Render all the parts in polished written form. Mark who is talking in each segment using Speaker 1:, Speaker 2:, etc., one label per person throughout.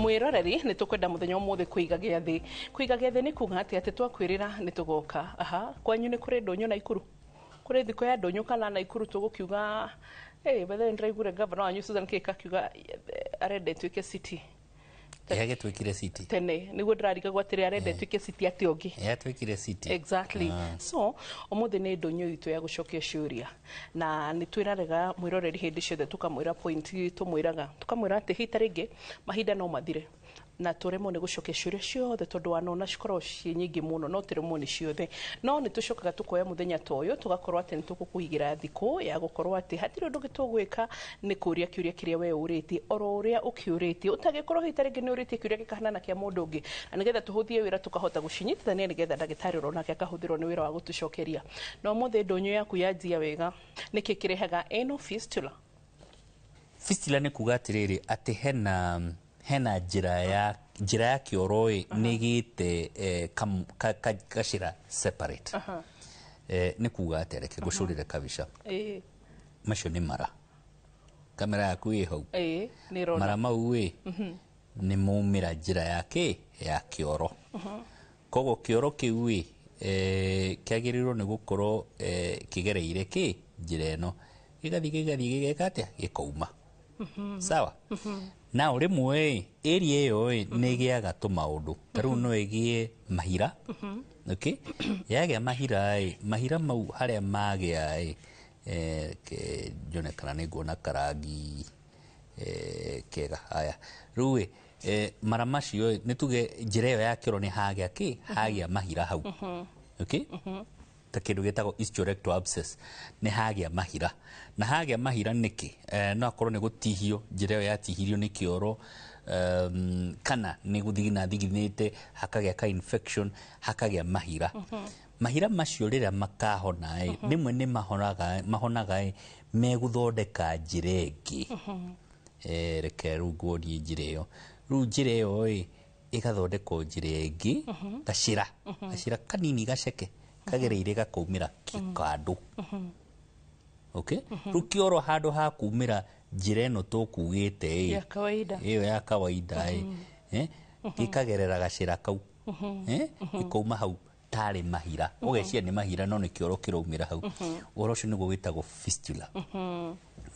Speaker 1: mwiroreri ni tukwenda muthenya umuthe kuiga giathi ni kuga ati twakwirira ni tugoka kwanyu ni kuri ndonyo na ikuru kuri thiko ya ndonyo kana na ikuru tugukiuga bethe ndiraigure governor wanyu Susan Kika kiuga arende tuike city
Speaker 2: yage twikire city
Speaker 1: tene niguo ndirariga gwatire arende tuike city ati ongi
Speaker 2: twikire city
Speaker 1: exactly so omuthe ni ndonyo itu ya gucokia ciuria na ni twirarega mwiroreri hindi ciothe tukamwira point tumwiraga tukamwira ati hita ringi mahinda no mathire na turemo ni gucokia ciuria ciothe tondu wanona cikorwo ci nyingi muno no turemo ni ciothe no ni tucokaga tukoya muthenya toyo tugakorwo ati ni tukukuigira thiko ya gukorwo ati hatire undu gitugwika ni kuria kiuria kiria we uriti oro uria ukiuriti utagikorwo hita ringi ni uriti kiuria gikahana na kia mundu ungi na nigetha tuhuthie wira tukahota gucinyitithania nigetha ndagitari ronake akahuthirwo ni wira wa gutucokeria no muthe ndonyo yaku yanjia wega niki kirehaga anal fistula
Speaker 2: ni kuga atiriri ati hena njira ya kioroi nigite kashira separate ni kuga atereke gucurire kabisha macio ni mara kamera yaku i hau mara mau ni mumira njira yake ya kioro kogo kioro kiu kiagirirwo ni gukorwo kigereire ki njira eno gigathi gigekatia gikauma sawa na rimwe area iyo ni giaga tu maundu taru no egie mahira okay yage mahira mau haria magia ke jone kana ni gona karangi kega haya ruwe maramacio ni tuge njira iyo ya kiro ni hagia mahira hau okay ta kindu gitagwo hysterectomy abscess ni hagia mahira na hagia mahira niki no akorwo ni gutihio njira yo yatihirio ni kioro kana ni guthigina thiginite hakagia ka infection hakagia mahira mahira macio rira makahona rimwe ni mahonaga meguthondeka njira ingi reke rugori njira iyo njira iyo igathondekwo njira ingi gacira kanini gaceke kagereire gakumira kikadu okay rukioro hado ha kumira njira eno tukugite
Speaker 1: ya kawaida
Speaker 2: iyo ya kawaida ikagerera gacira kau ikuma hau tari mahira ugecia ni mahira no ni kioro kiraumira hau oro cio niguo witagwo fistula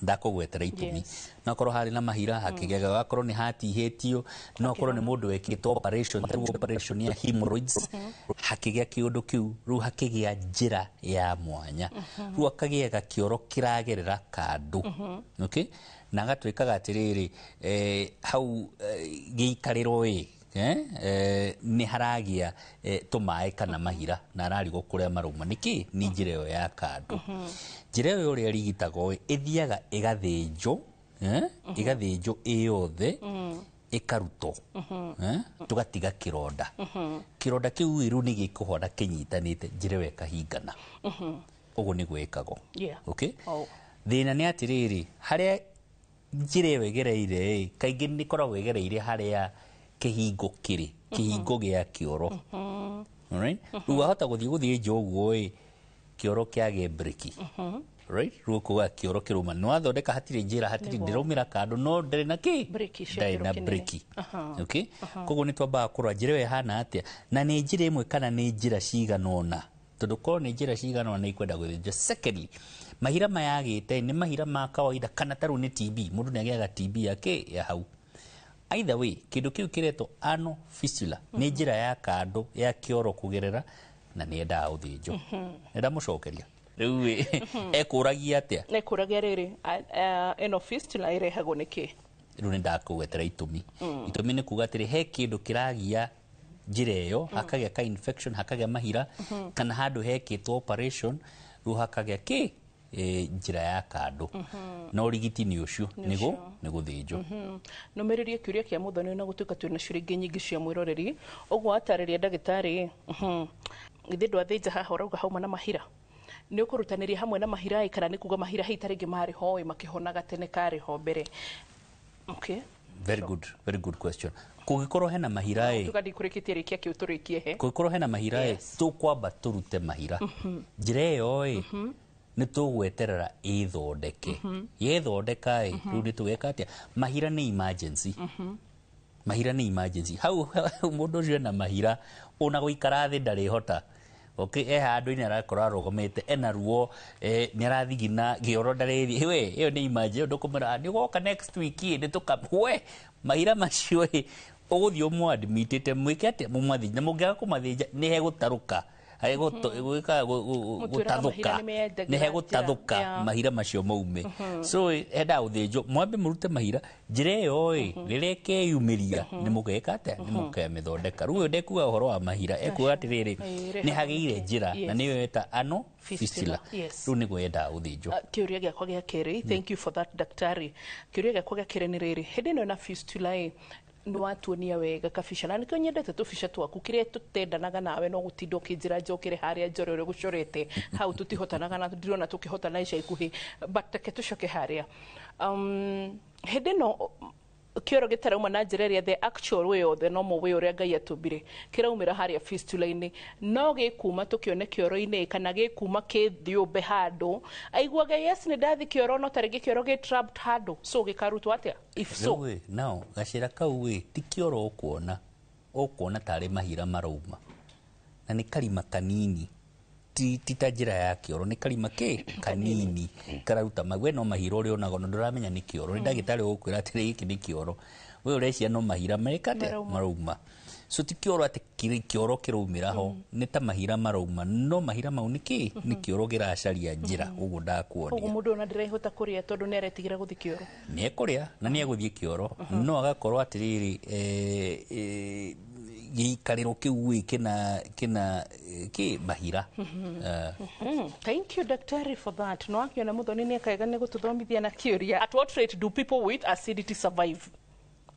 Speaker 2: ndakugwetera itumi no korwo hari na mahira hakigega gakorwo ni hatihitio no korwo ni mundu wekitwo operation ya hemorrhoids hakigia kiundu kiu ru hakigia njira ya mwanya ru akagia gakioro kiragerera kandu okay na gatwikaga atiriri hau giikarirwo ni haragia tumae kana mahira na ararigo kuria maruma niki ni njira yo ya kandu njira yo ri rigitagwo ithiaga igathinjo igathinjo iyothe ikaruto tugatiga kironda kiu iru ni gikuhona kinyitanite njira we kahingana ugo ni gwikago okay thina ni atiriri haria njira wegereire kaingi ni koragwo wegereire haria kihingo gia kioro alright ruhota guthie njoguo kioro kiage breki right ruko kioro kiruma no athondeka hatire njira hatire ndirumira kandu no ndere na breki okay kogo ni twamba kurwa njira we hana atia na ni njira imwe kana ni njira ciganona tondu ko ni njira ciganona ni ikwenda guthinja secondly mahira mayagite ni mahira ma kawaida kana taru ni TB mundu ni agiaga TB yake ya hau either way kindu kiu kireto anal fistula ni njira ya kandu ya kioro kugerera na ni enda uthinjo enda mucokeria riu ekuragia atia
Speaker 1: nekuragia riri anal fistula irehagwo niki
Speaker 2: riu ni ndakugwetera itumi ni kuga atiri he kindu kiragia njira iyo hakagia ka infection hakagia mahira kana handu hekitwo operation ru hakagia njira ya kandu na urigiti ni ucio ni guthinjo
Speaker 1: numeririe kiuria kia muthoni na gutuika twina ciuria nyingi cia mwiroreri uguo atariria ndagitari githi ndwathinja haha urauga hauma na mahira ni ukurutaniria hamwe na mahira kana ni kuga mahira hita ringi mari ho makihonaga tene kari ho mbere okay
Speaker 2: very good question kugikorwo hena mahira
Speaker 1: tukadi kurikitie rikia kiu turikie
Speaker 2: kugikorwo hena mahira tukwamba turute mahira njira iyo ni tugweterera ithondeke yethondeka riu ni tugeka atia mahira ni emergency mahira ni emergency hau mundu ucio na mahira ona guikara thi ndari hota okay handu ina arakora arugomete ena ruo ni arathigina gioro ndari we iyo ni emergency ndukumira ni goka next week ni tukamwe mahira macio uguthi umwe admitite mwike ate mumwathi na mungiaga kumathinja ni hegutaruka gutadhuka ni hegutadhuka mahira macio maume so enda uthinjo mwambe murute mahira njire yo rireke yumiria ni mugeka ate ni mukemithondeka ruo ndekuga uhoro wa mahira ekuga atiriri ni hageire njira na niyo eta ano fistula ru ni gwenda uthinjo
Speaker 1: kiuria giakwa gia keri thank you for that daktari kiuria giakwa gia keri ni riri hindi no na fistula ni watuonia wega kabisha na nikyo nyendete tubisha twaku kiria tutendanaga nawe no gutindo kinjira njokire haria njore uri gucorete hau tutihotanaga na ndirona tukihotana ica ikuhi but take tucoke haria hindi no kioro gitarauma na njira iria the actual way or the normal way uria Ngai atumbire kiraumira haria fistula-ini no gikuma tukione kioro-ini kana gikuma kithiumbe handu aiguaga yes ni ndathi kioro no tarigi kioro gi trapped handu so gikarutwo atia if so
Speaker 2: now gacira kau we ti kioro ukuona tari mahira marauma na ni karima kanini ti ta njira ya kioro ni karima kanini kararuta magwe no mahira uri onago nduramenya ni kioro ni ndagitari gukwira atiri giki ni kioro we urecia no mahira merekate marauma so ti kioro ati kioro kiraumira ho ni ta mahira marauma no mahira mau ni kioro giracaria njira uguo ndakuonia
Speaker 1: uguo mundu ona ndirehota kuria tondu ni aretigira guthi kioro
Speaker 2: ni ekuria na ni eguthie kioro no agakorwo atiriri gikariro kiu kina mahira
Speaker 1: thank you daktari for that no akiona muthoni ni akaiga ni gututhomithia na kiuria at what rate do people with acidity survive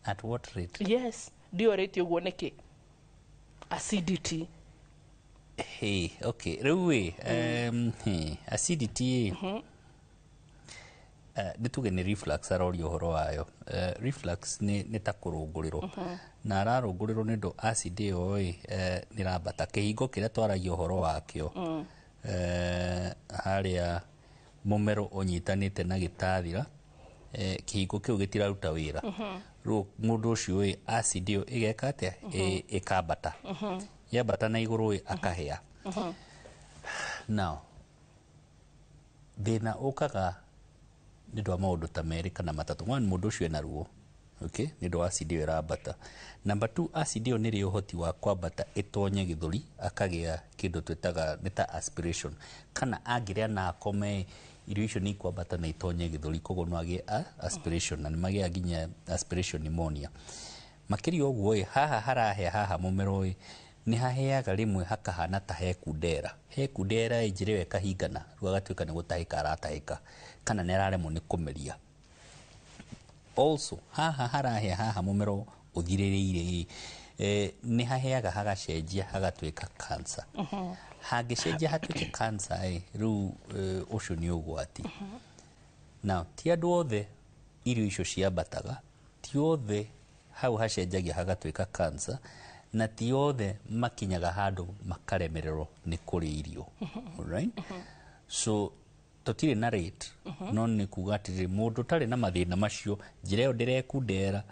Speaker 2: at what rate
Speaker 1: yes dio rate uguo niki acidity
Speaker 2: hey okay rewe acidity nituge ni reflux arorio horo wayo reflux ni ta kurungurirwo na ararungurirwo ni ndo acid yo ni rambata kihingo kiria twaragia horo wakio haria mumero unyitanite na gitathira kihingo kiu gitiraruta wira ru mundu ucio acid yo igeka atia ikambata yambata na iguru akahea now thina ukaga ni ndo maundu ta meri kana matatu one mundu ucio ena ruo okay ni ndo acid yo irambata number 2 acid yo ni ri uhoti wa kwambata itonye githuri akagia kindu twetaga nita aspiration kana angiria na akome irio icio ni kwambata na itonye githuri kogo no agie aspiration na ni magia ginya aspiration pneumonia makiri oguo haha harahea haha mumero ni haheaga rimwe hakahana ta hekundera injire kahingana rugatwika ni gutahika aratahika kana neraremo ni kumeria also haha harahea haha mumero uthiririire ni haheaga hagacenjia hagatwika cancer hagicenjia hatwike cancer ru ucio ni ugwati now ti andu othe irio icio ciambataga ti othe hau hacenjagia hagatwika cancer na ti othe makinyaga handu makaremererwo ni kuri irio right so totire na rate no ni kuga atiri mundu tari na mathina macio njira yo ndirekundera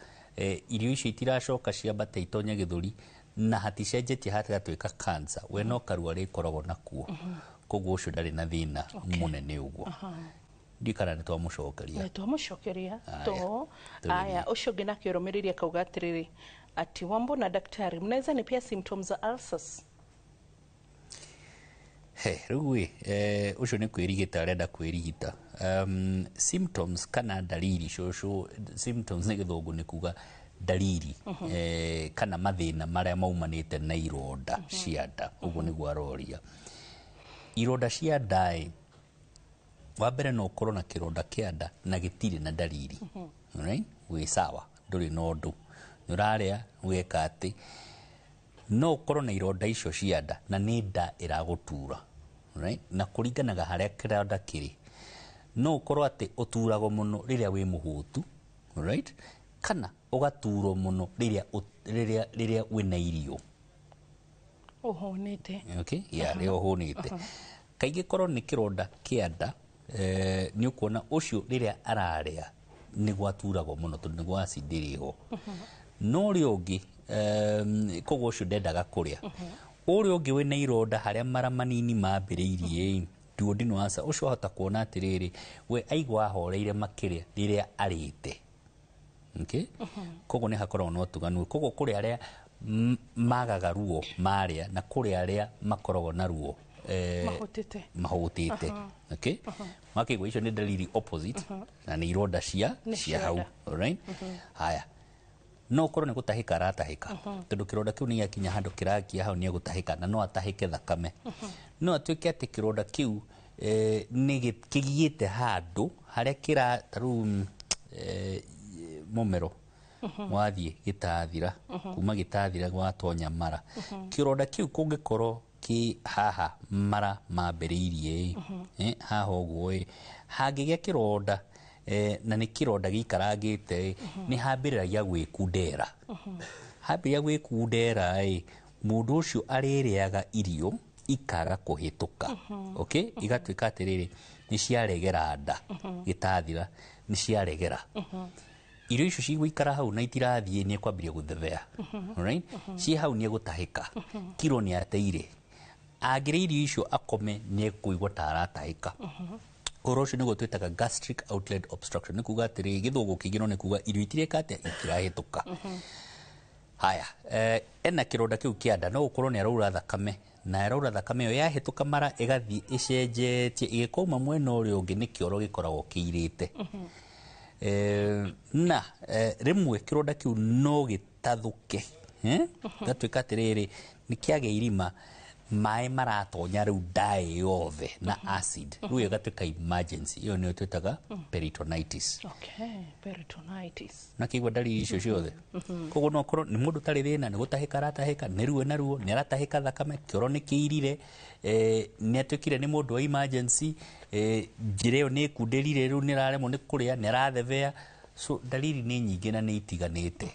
Speaker 2: irio icio itiracoka ciambate itonye githuri na haticenjetie hagatwika cancer we no karua rikoragwo nakuo koguo ucio ndari na thina munene uguo ndikara ni
Speaker 1: twamucokeria to aya ucio ngina kioromiriria kauga atiriri ati Wambo na daktari mnaweza ni pia symptoms za ulcers
Speaker 2: ruwe ucio ni kwirigita arenda kwirigita symptoms kana dalili shosho symptoms ni githungu ni kuga dalili kana mathina maria maumanite na ironda cia nda uguo ni gwaroria ironda cia nda wa mbere no ukorwo na kironda kia nda na gitiri na dalili right we sawa nduri no ndu nuraria weka ati no ukorwo na ironda icio cia nda na ni nda iragutura right na kuringanaga haria kironda kiri no ukorwo ati uturago muno riria wi muhutu right kana ugaturo muno riria wina irio
Speaker 1: uhonete
Speaker 2: okay ria uhonete kaingi korwo ni kironda kia nda ni ukuona ucio riria araria ni gwaturago muno tondu ni gwa acid iriho no riongi kogo shu ndendaga kuria uri ungi wina ironda haria mara manini mambiriirie duodenal ulcer ucio hota kuona atiriri we aigua ahoreire makiria riria arite okay kogo ni hakorwo no tuganu kogo kuri aria magaga ruo maria na kuri aria makorogo na ruo mahutite okay makigwa icio ni dalili opposite na ni ironda cia hau alright haya no korwo ni gutahika ratahika tondu kironda kiu ni yakinya handu kirakia hau ni gutahika na no atahike thakame no atuike ati kironda kiu ni kigiite handu haria kira taru mumero wathie gitathira kuma gitathira gwatonya mara kironda kiu kungikorwo ki haha mara mambiriirie haha uguo hangigia kironda na ni kironda gikarangite ni hambiriragia gwikundera hambiriragia gwikundera mundu ucio aririaga irio ikaga kuhituka okay igatuika atiriri ni ciaregera nda gitathira ni ciaregera irio icio cigũikara hau na itirathie ni kwambiria guthethea alright ci hau ni gutahika kiro ni ateire agire irio icio akome ni kuigwa taratahika koro cio nigo twitaga gastric outlet obstruction ni kuga atiri githugu kigino ni kuga irio itireka ate itirahituka haya ena kironda kiu kianda no ukorwo ni araura thakame na araura thakame yo yahituka mara igathi icenjetie igikoma mwena uri ungi ni kioro gikoragwo kiirite na rimwe kironda kiu no gitathuke gatuika atiriri ni kiage irima mai maratonya riu ndae yothe na acid riu igatuika emergency iyo ni twitaga peritonitis
Speaker 1: okay peritonitis
Speaker 2: na kigwa dalili icio ciothe kogo no korwo ni mundu tari thina ni gutahika ratahika ni ruo na ruo ni ratahika thakame kioro ni kiirire ni atukire ni mundu wa emergency njire ni kunderire riu ni raremo ni kuria ni rathevea so dalili ni nyingi na ni itiganite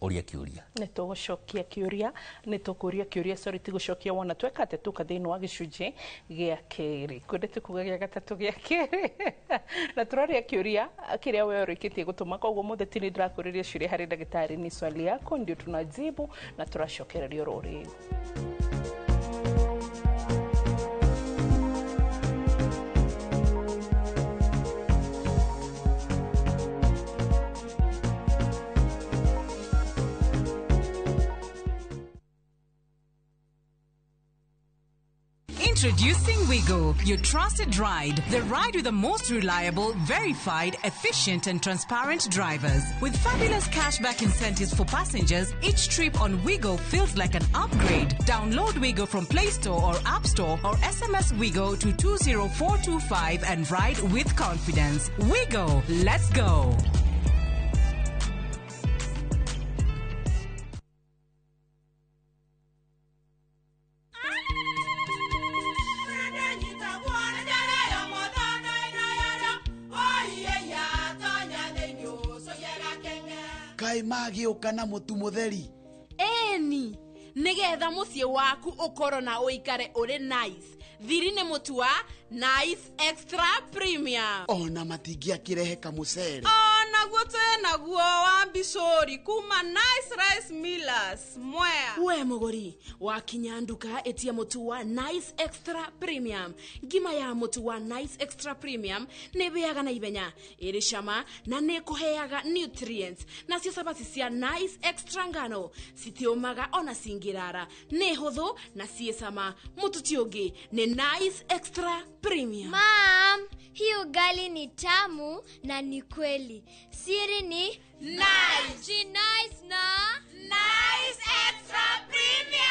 Speaker 2: oria kiuria
Speaker 1: ni tugucokia kiuria ni tukuria kiuria sorry tigucokia wona tweka ate tuka thini wa gicunje gia keri kwendete kuga gia gatatu gia keri na turaria kiuria kiria we urikitie gutuma koguo mutheti ni ndirakuriria ciuria hari ndagitari ni swali yako ndio tunajibu na turacokereria ruri
Speaker 3: Introducing Wigo, your trusted ride. The ride with the most reliable, verified, efficient and transparent drivers. With fabulous cashback incentives for passengers, each trip on Wigo feels like an upgrade. Download Wigo from Play Store or App Store or SMS Wigo to 20425 and ride with confidence. Wigo, let's go.
Speaker 4: Kai magiuka na mutu mutheri
Speaker 5: eni nigetha mucie waku ukoro na uikare uri nice thiri ni mutu wa Nice Extra Premium
Speaker 4: ona matingia kirehe kamucere
Speaker 5: naguo naguo wa Bishori kuma Nice Rice Millers mwea we mugori wakinya nduka etia mutu wa Nice Extra Premium ngima ya mutu wa Nice Extra Premium ne beaga na ibenya iri shama na ne kuheaga nutrients na cio sabati cia Nice Extra ngano citiomaga ona singirara ne huthu na ciesama mutu tiongi ne Nice Extra Premium.
Speaker 6: Mom, hii ugali ni tamu na ni kweli. Siri ni
Speaker 5: Nice.
Speaker 6: Ji nice na
Speaker 5: Nice Extra Premium.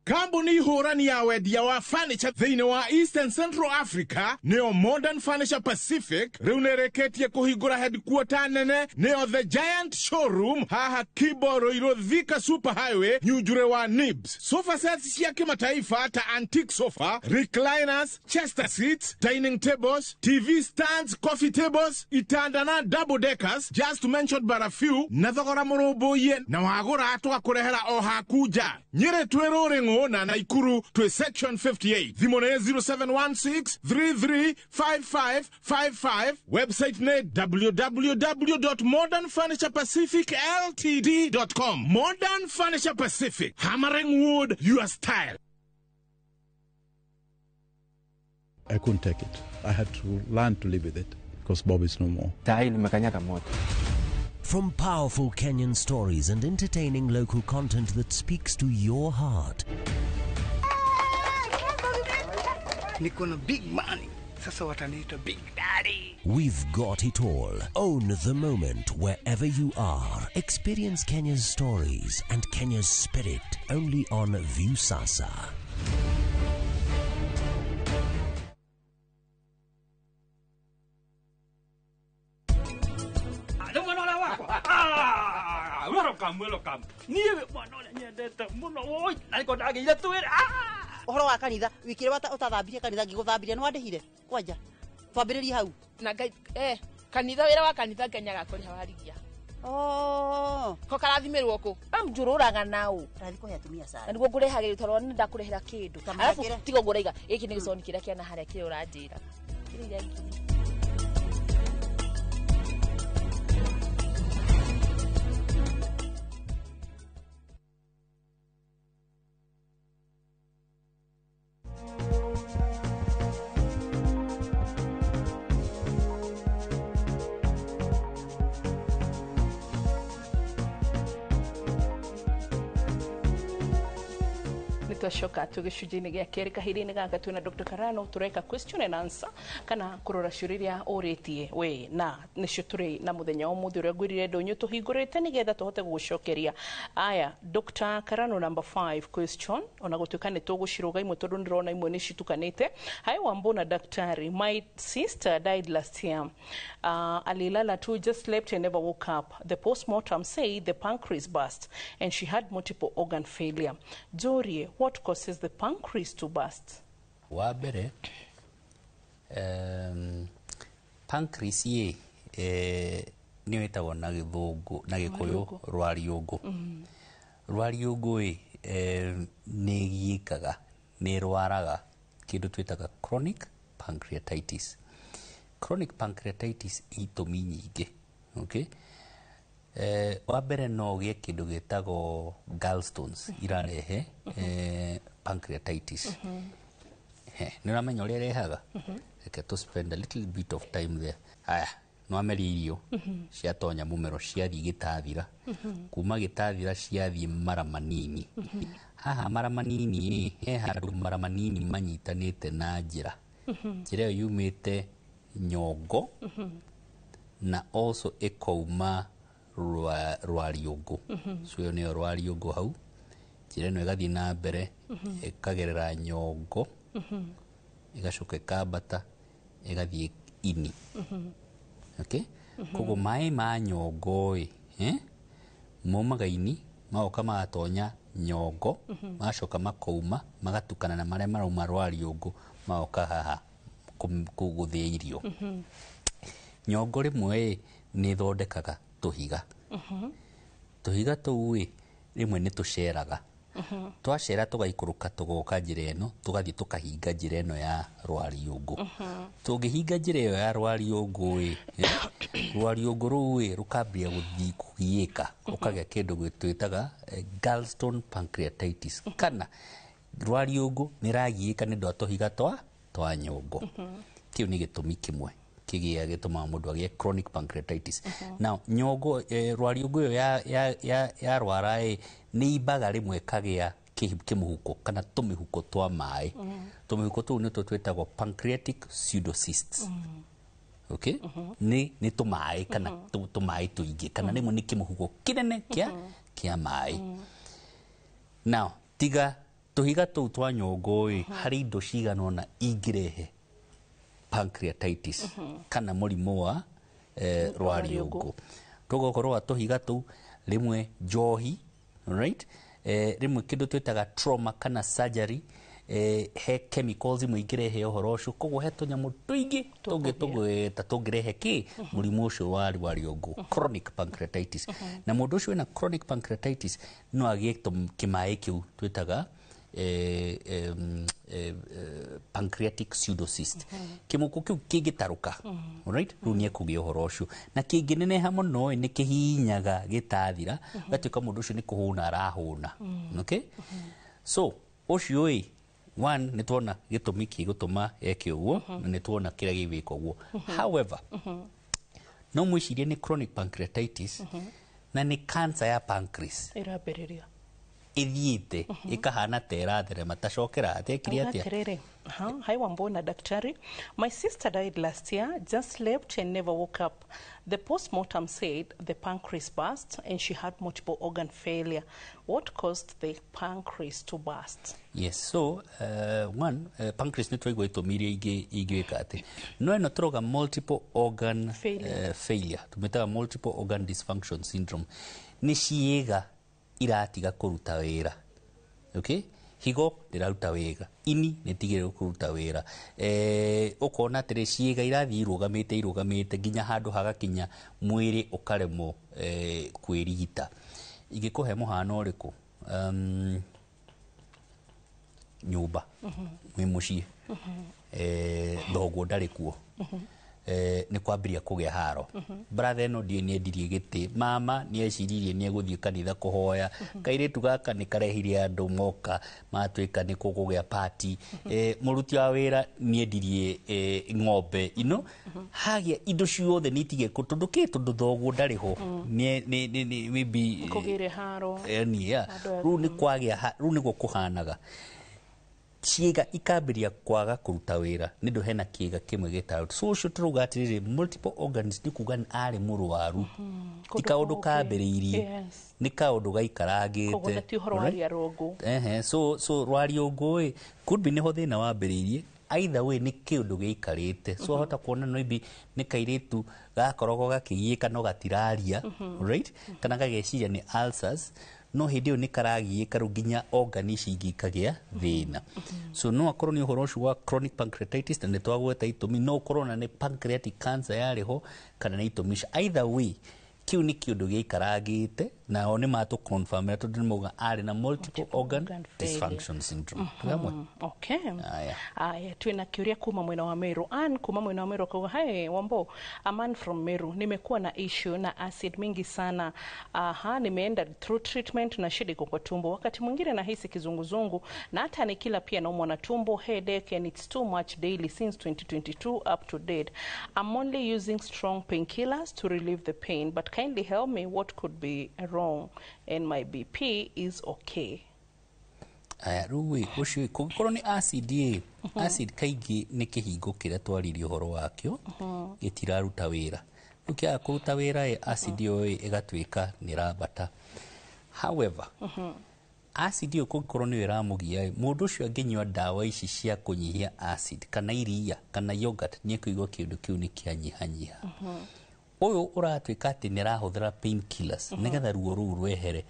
Speaker 7: Kambuni hurani ya wendia wa furniture thini wa East and Central Africa neo Modern Furniture Pacific reunereketie kuhingura headquarter nene neo The Giant Showroom haha Kiboro iro Thika Super Highway nyujure wa Nibs. Sofa sets cia kimataifa ta antique sofa, recliners, chester seats, dining tables, TV stands, coffee tables, itanda na double deckers, just to mention but a few, na thogora muroboye na wagura atwa kurehera o hakuja. Nyire twerorengo Kisumu na Naikuru to section 58. Thimone 0716-335555. Website ne www.modernfurniturepacificltd.com. Modern Furniture Pacific. Hammering wood, your style.
Speaker 8: I couldn't take it. I had to learn to live with it because Bob is no more.
Speaker 9: From powerful Kenyan stories and entertaining local content that speaks to your heart.
Speaker 10: Niko na big money. Sasa wataniita Big Daddy.
Speaker 9: We've got it all. Own the moment wherever you are. Experience Kenya's stories and Kenya's spirit only on Viusasa.
Speaker 11: Welcome. Niwe mwana ole nyendete muno woi ariko ndagire twira.
Speaker 12: Ohoro wa kanitha wikire wata utathambirie kanitha ngiguthambiria no wandihire kwanja twambiririe hau
Speaker 5: na kanitha wira wa kanitha Kenya kuri hawarigia ko karathimirwo ku
Speaker 12: amjururaga nao rathiko yatumia sana
Speaker 5: niguo ngurehagire toro ni ndakurehera kindu alafu tigo nguraiga iki ni giconi kiria kiana haria kire uranjira kire ingini.
Speaker 1: Twashoka tugicujini gia keri kahirini gaka twina Dr. Karano tureka question and answer kana kurora ciuriria uritie we na nicio turi na muthenya umuthi uria gwirire ndonyo tuhingurite nigetha tuhote gugucokeria aya. Dr. Karano number 5 question ona gutuka ni tuguciruga imwe tondu ndirona imwe ni citukanite. Hi Wambona daktari, my sister died last year. Alilala too, just slept and never woke up. The postmortem said the pancreas burst and she had multiple organ failure. Jorie, what causes the pancreas to burst?
Speaker 2: Wabere pancreas ye ni wetagwo na githungu na gikuyu rwariungu. Rwariungu ni giikaga ni rwaraga kindu twitaga chronic pancreatitis. Chronic pancreatitis itumi nyingi, okay? Wabere no gie kindu gitagwo gallstones irarehe pancreatitis. Ni ramenya uria rehaga. Reke to spend a little bit of time there. Aya, no ameririo ciatonya mumero ciathi gitathira. Kuma gitathira ciathi mara manini. Haha mara manini handu mara manini manyitanite na njira. Njira yo yumite nyongo na also ikouma rwariungu. So yo ne rwariungu hau. Njira no igathi na mbere ikagerera nyongo. Igacoka ikambata igathie ini. Okay? Kogo mai ma nyongo momaga ini maoka magatonya nyongo macoka makouma magatukana na maria marauma rwariungu maoka haha kuguthia irio. Nyongo rimwe ni thondekaga tuhiga. Tuhiga tuu rimwe ni tuceraga. Twacera tugaikuruka tugoka njira eno tugathie tukahinga njira eno ya rwariungu. Tungihinga njira iyo ya rwariungu rwariungu ruu rukambia guthii kugiika ukagia kindu gwitwitaga gallstone pancreatitis kana rwariungu ni ragiika ni ndo tuhiga twa nyongo. Kiu ni gitumi kimwe kigia gituma mundu agie chronic pancreatitis. Now nyongo rwariungu ya rwara ni ibaga rimwe kagia kimuhuko kana tumihuko twa mai. Tumihuko tu ni twitagwo pancreatic pseudocysts. Okay? Ni tumai kana tumai tuingi kana rimwe ni kimuhuko kinene kia mai. Now tiga tuhiga tu twa nyongo hari indo ciganona ingirehe pancreatitis kana murimu wa rwariungu. Tugokorwo tuhiga tu rimwe njohi, right? Rimwe kindu twitaga trauma kana surgery he chemicals imwe ingirehe uhoro ucio koguo he tunyamu tuingi tungirehe ki murimu ucio wa rwariungu chronic pancreatitis. Na mundu ucio ena chronic pancreatitis no agie kimai kiu twitaga pancreatic pseudocyst kimuko kiu kingitaruka right runie kugia horo ucio na kingineneha muno ni kihinyaga gitathira gatuika mundu ucio ni kuhuna arahuna okay so ucio one ni tuona gitumi kigutuma eke uguo na ni tuona kira gibika uguo however no mwicirie ni chronic pancreatitis na ni cancer ya pancreas
Speaker 1: irabereria
Speaker 2: ithiite ikahana terathere matacokera atekiri atia
Speaker 1: Hi Wambona daktari. My sister died last year, just slept and never woke up. The post-mortem said the pancreas burst and she had multiple organ failure. What caused the pancreas to burst?
Speaker 2: Yes, so one pancreas ni twaigwa itumiria igwika ati no eno turoga multiple organ failure tumetaga multiple organ dysfunction syndrome ni ciiga iratiga kuruta wira okay higo ndiraruta wega ini nitigire kuruta wira ukona atire ciiga irathi irugamite nginya handu hagakinya mwiri ukaremo kwirigita igikuhe muhano uriku nyumba mwi mucii thoguo ndari kuo ni kwambiria kugia haro brother no die ni endirie giti mama ni eciririe ni eguthie kanitha kuhoya kairitu gaka ni karehire andu moka matwika ni kugugia party muruti wa wira ni endirie ng'ombe ino hagia indo ciothe ni itige kutunduke tundu thoguo ndari ho ni maybe
Speaker 1: kugire haro
Speaker 2: ni ya ru ni kwagia ru ni gukuhanaga ciiga ikambiria kwaga kuruta wira nindu hena kiiga kimwe gitaruta so ucio turuga atiriri multiple organs ni kuga ari murwaru ikaundu kambiriirie ni kaundu gaikarangite so rwariungu could be niho thina wambiriirie either way ni kiundu giikarite so hota kuona no ibi ni kairitu gakorogo gakigiika no gatiraria right kana gageciria ni ulcers no hindi ni karagiika ruginya organ cingikagia thina so no akorwo ni uhoro ucio wa chronic pancreatitis na twagweta itumi no corona ni pancreatic cancer yariho kana ni itumisha either way kiu ni kiundu giikarangite na oni matu confirm na tundu muga ari na multiple organ dysfunction syndrome
Speaker 1: okay aya twina kiuria kuma mwena wa Meru kuma mwena wa Meru kwa hai Wambo a man from Meru nimekuwa na issue na acid mingi sana nimeenda through treatment na shida kwa tumbo wakati mwingine nahisi kizunguzungu na hata nikila pia naumwa na tumbo headache and it's too much daily since 2022 up to date I'm only using strong painkillers to relieve the pain but kindly help me what could be wrong and my BP is okay.
Speaker 2: Ruwe ucio kukorwo ni acid acid kaingi ni kihingo kira twaririe horo wakio gitiraruta wira ukia kuruta wira acid yo igatwika ni rabata however acid yo kukorwo ni wira mugia mundu ucio anginywa dawa ici cia kunyihia acid kana iria kana yogurt ni kuigwa kindu kiu ni kianyihanyiha uyu uratwika ati ni rahuthira painkillers nigetha ruo ruu rwehere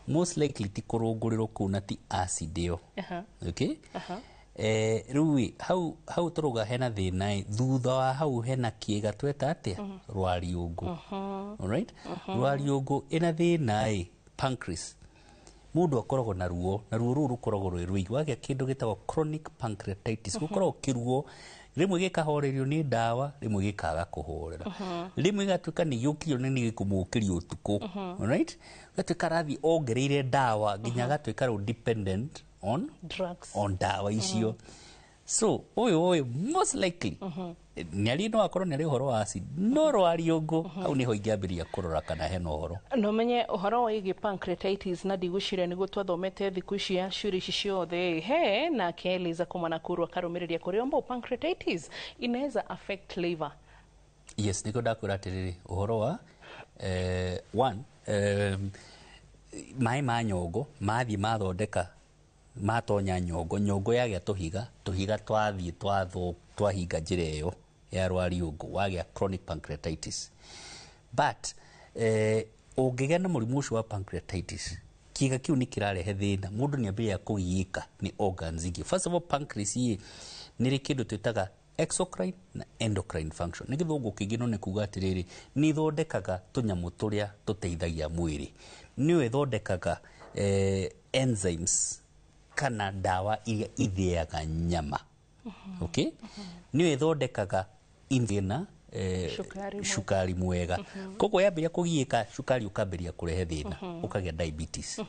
Speaker 2: most likely ti kurungurirwo kuna ti acid yo okay rui hau turuga hena thina thutha wa hau hena kiiga tweta atia rwariungu alright rwariungu ina thina pancreas mundu akoragwo na ruo ruu rukoragwo rwi rwigi wagia kindu gitagwo chronic pancreatitis gukoragwo kiruo rimwe gikahorerio ni dawa rimwe gikaga kuhorera rimwe gatuika ni yukio ni gikumukirio utuku alright gatuika rathi ongereire dawa ginya gatuika ro dependent on
Speaker 1: drugs
Speaker 2: on dawa icio so oyo most likely nyari no akorwo ni horo wa acid no rwariungu au niho ingiambiria kurora kana hena horo
Speaker 1: no menye horo wigi pancreatitis na digushire ni gutwathomete thiku ici ya shuri ici ciothe na Kelly kumana kurwa karumiriria kuri ombo pancreatitis inaweza affect liver
Speaker 2: yes niko ndakwira atiriri uhoro wa one mai ma nyongo mathi mathondeka matonya nyongo yagia tuhiga twathie twahinga njira iyo ya rwariungu wagia chronic pancreatitis but ungigia na murimu ucio wa pancreatitis kiiga kiu ni kirarehe thina mundu ni ambiria kugiika ni organs ingi first of all pancreas ni kindu twitaga exocrine na endocrine function ni githungu kingino ni kuga atiriri ni thondekaga tunyamu turia tuteithagia mwiri ni ithondekaga enzymes kana ndawa iria ithĩaga nyama. Okay? Nĩyo ĩthondekaga thĩna cukari mwega. Koguo yambĩrĩria kũgiĩka cukari ũkambĩrĩria kũrehe thĩna, ũkagĩa diabetes.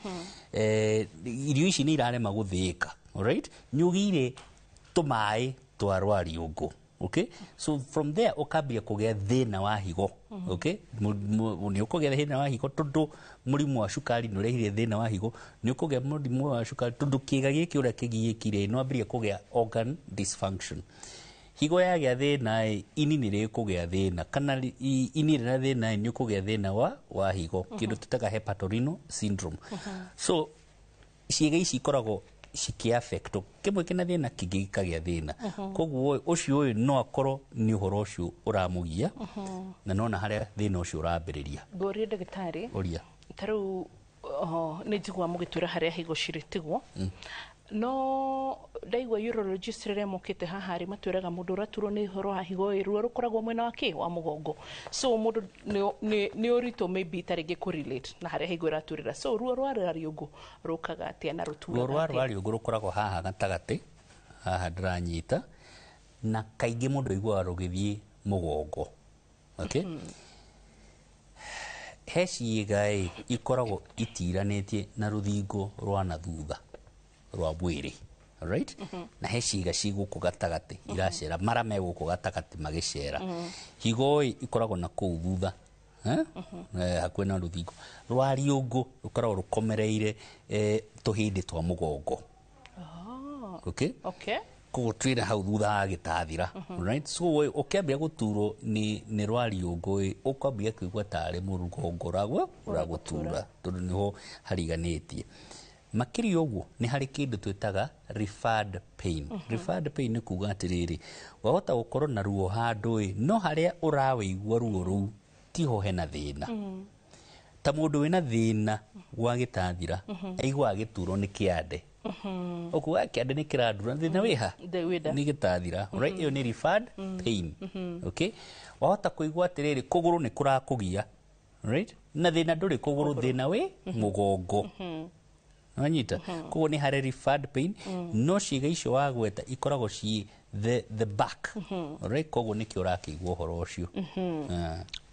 Speaker 2: Irio ici nĩ irarema gũthĩĩka. Alright? Nyugire tũmaĩ twa rwariũngũ. Okay? So from there ukambia kugea thina wa higo. Okay? Ni ukugea thina wa higo tondu murimu wa cukari ni urehire thina wa higo, ni ukugea murimu wa cukari tondu kiga giki uria kigiikire no ambirie kugea organ dysfunction. Higo yagĩa thina ini ni rĩkũgĩa thina, kana ini rĩna thina ni ukugĩa thina wa higo, kindu tutaga hepatorenal syndrome. So ciĩga ici ikoragwo ciki-affect kimwe kina thina kingi gikagĩa thina. Koguo ucio uyu no akorwo ni uhoro ucio uramugia na nona haria thina ucio urambĩrĩria.
Speaker 1: Ngoria ndagĩtarĩ
Speaker 2: uria
Speaker 1: taru nĩ njigua mũgĩtwĩra haria higo cirĩtigwo no ndaigua urologist rĩrĩa mokĩte haha rĩ matwĩraga mũndũ ũraturwo nĩ ũhoro wa higo ruo rũkoragwo mwena wa kĩ wa mũgongo, so mũndũ nĩ ũritũ maybe tarĩngĩ kũrelate na harĩa higo ĩraturĩra. So ruo rwa rwariũngũ rũkaga atĩa na rũturaga atĩa? Ruo rwa
Speaker 2: rwariũngũ rũkoragwo haha gatagatĩ, haha ndĩranyita, na kaingĩ mũndũ aiguaga rũgĩthiĩ mũgongo. Okay? He ciĩga ikoragwo itiranĩtie na rũthingo rwa na thutha rwa mwĩrĩ. Alright? Na he ciĩga ci gũkũ gatagatĩ iracera, mara me gũkũ gatagatĩ magĩcera. Higo ikoragwo na kũu thutha hakuhĩ na rũthingo. Rwariũngũ rũkoragwo rũkomereire tũhĩndĩ twa mũgongo. Okay?
Speaker 1: Okay.
Speaker 2: Koguo twĩna hau thutha wa gĩtathira. Right? So ũkĩambia gũturwo nĩ rwariũngũ ũkwambia kũigua tarĩ mũgongo ũragũtura tondũ niho hariganĩtie. Makĩria ũguo nĩ harĩ kĩndũ twĩtaga referred pain. Referred pain nĩ kuuga atĩrĩrĩ, wahota gũkorwo na ruo handũ no harĩa ũrawĩigua ruo rũu tiho hena thĩna. Ta mũndũ wĩna thĩna wa gĩtathira aiguaga gĩturwo nĩ kĩande. Okuga kĩande nĩ kĩrandura, thĩna wĩha nĩ gĩtathira. Right? Ĩyo nĩ referred pain. Okay? Wahota kũigua atĩrĩrĩ kũgũrũ nĩ kũrakũgia. Right? Na thĩna ndũrĩ kũgũrũ, thĩna wĩ mũgongo. Wanyita? Koguo nĩ harĩ referred pain, no ciĩga icio wagweta ikoragwo ci the back. Right? Koguo nĩkĩo ũrakĩigua ũhoro ũcio.